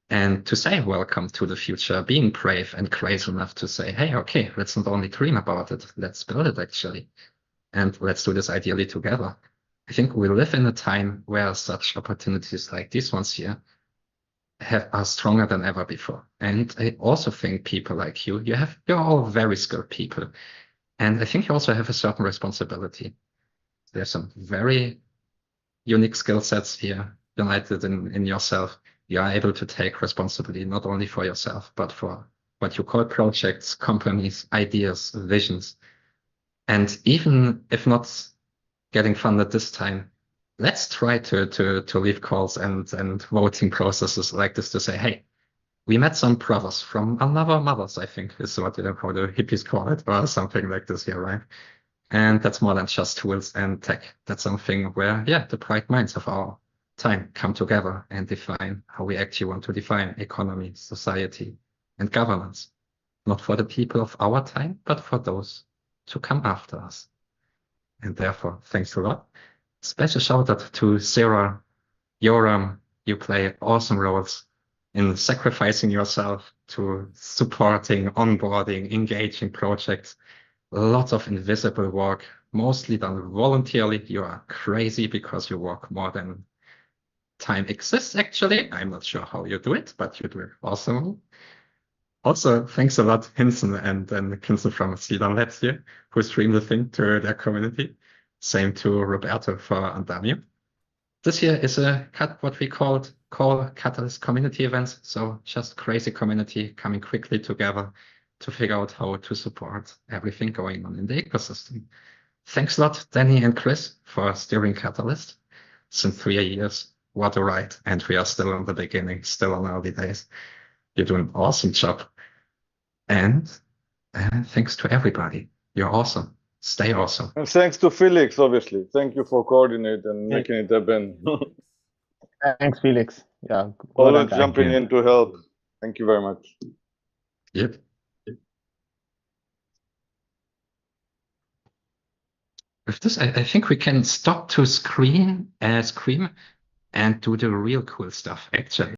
And to say welcome to the future, being brave and crazy enough to say, hey, okay, let's not only dream about it, let's build it actually. And let's do this ideally together. I think we live in a time where such opportunities like these ones here are stronger than ever before. And I also think people like you're all very skilled people. And I think you also have a certain responsibility. There's some very unique skill sets here united in yourself. You are able to take responsibility not only for yourself, but for what you call projects, companies, ideas, visions. And even if not getting funded this time, let's try to leave calls and voting processes like this to say, hey, we met some brothers from another mothers, I think is what how the hippies call it, or something like this here, right? And that's more than just tools and tech. That's something where, yeah, the bright minds of our time come together and define how we actually want to define economy, society, and governance. Not for the people of our time, but for those to come after us. And therefore, thanks a lot. Special shout out to Sarah, Yoram. You play awesome roles in sacrificing yourself to supporting, onboarding, engaging projects. Lots of invisible work, mostly done voluntarily. You are crazy because you work more than time exists, actually. I'm not sure how you do it, but you do it awesome. Also, thanks a lot, Hinson and Kinson from Sweden Labs here, who streamed the thing to their community. Same to Roberto for Andamio. This year is what we call Catalyst community events. So just crazy community coming quickly together to figure out how to support everything going on in the ecosystem. Thanks a lot, Danny and Chris, for steering Catalyst. Since 3 years, what a ride. And we are still in the beginning, still on early days. You're doing an awesome job. And thanks to everybody. You're awesome. Stay awesome. And thanks to Felix, obviously. Thank you for coordinating and making it happen. Thanks, Felix. Yeah. Always jumping in to help. Thank you very much. Yep. With this, I think we can stop to scream and do the real cool stuff, actually.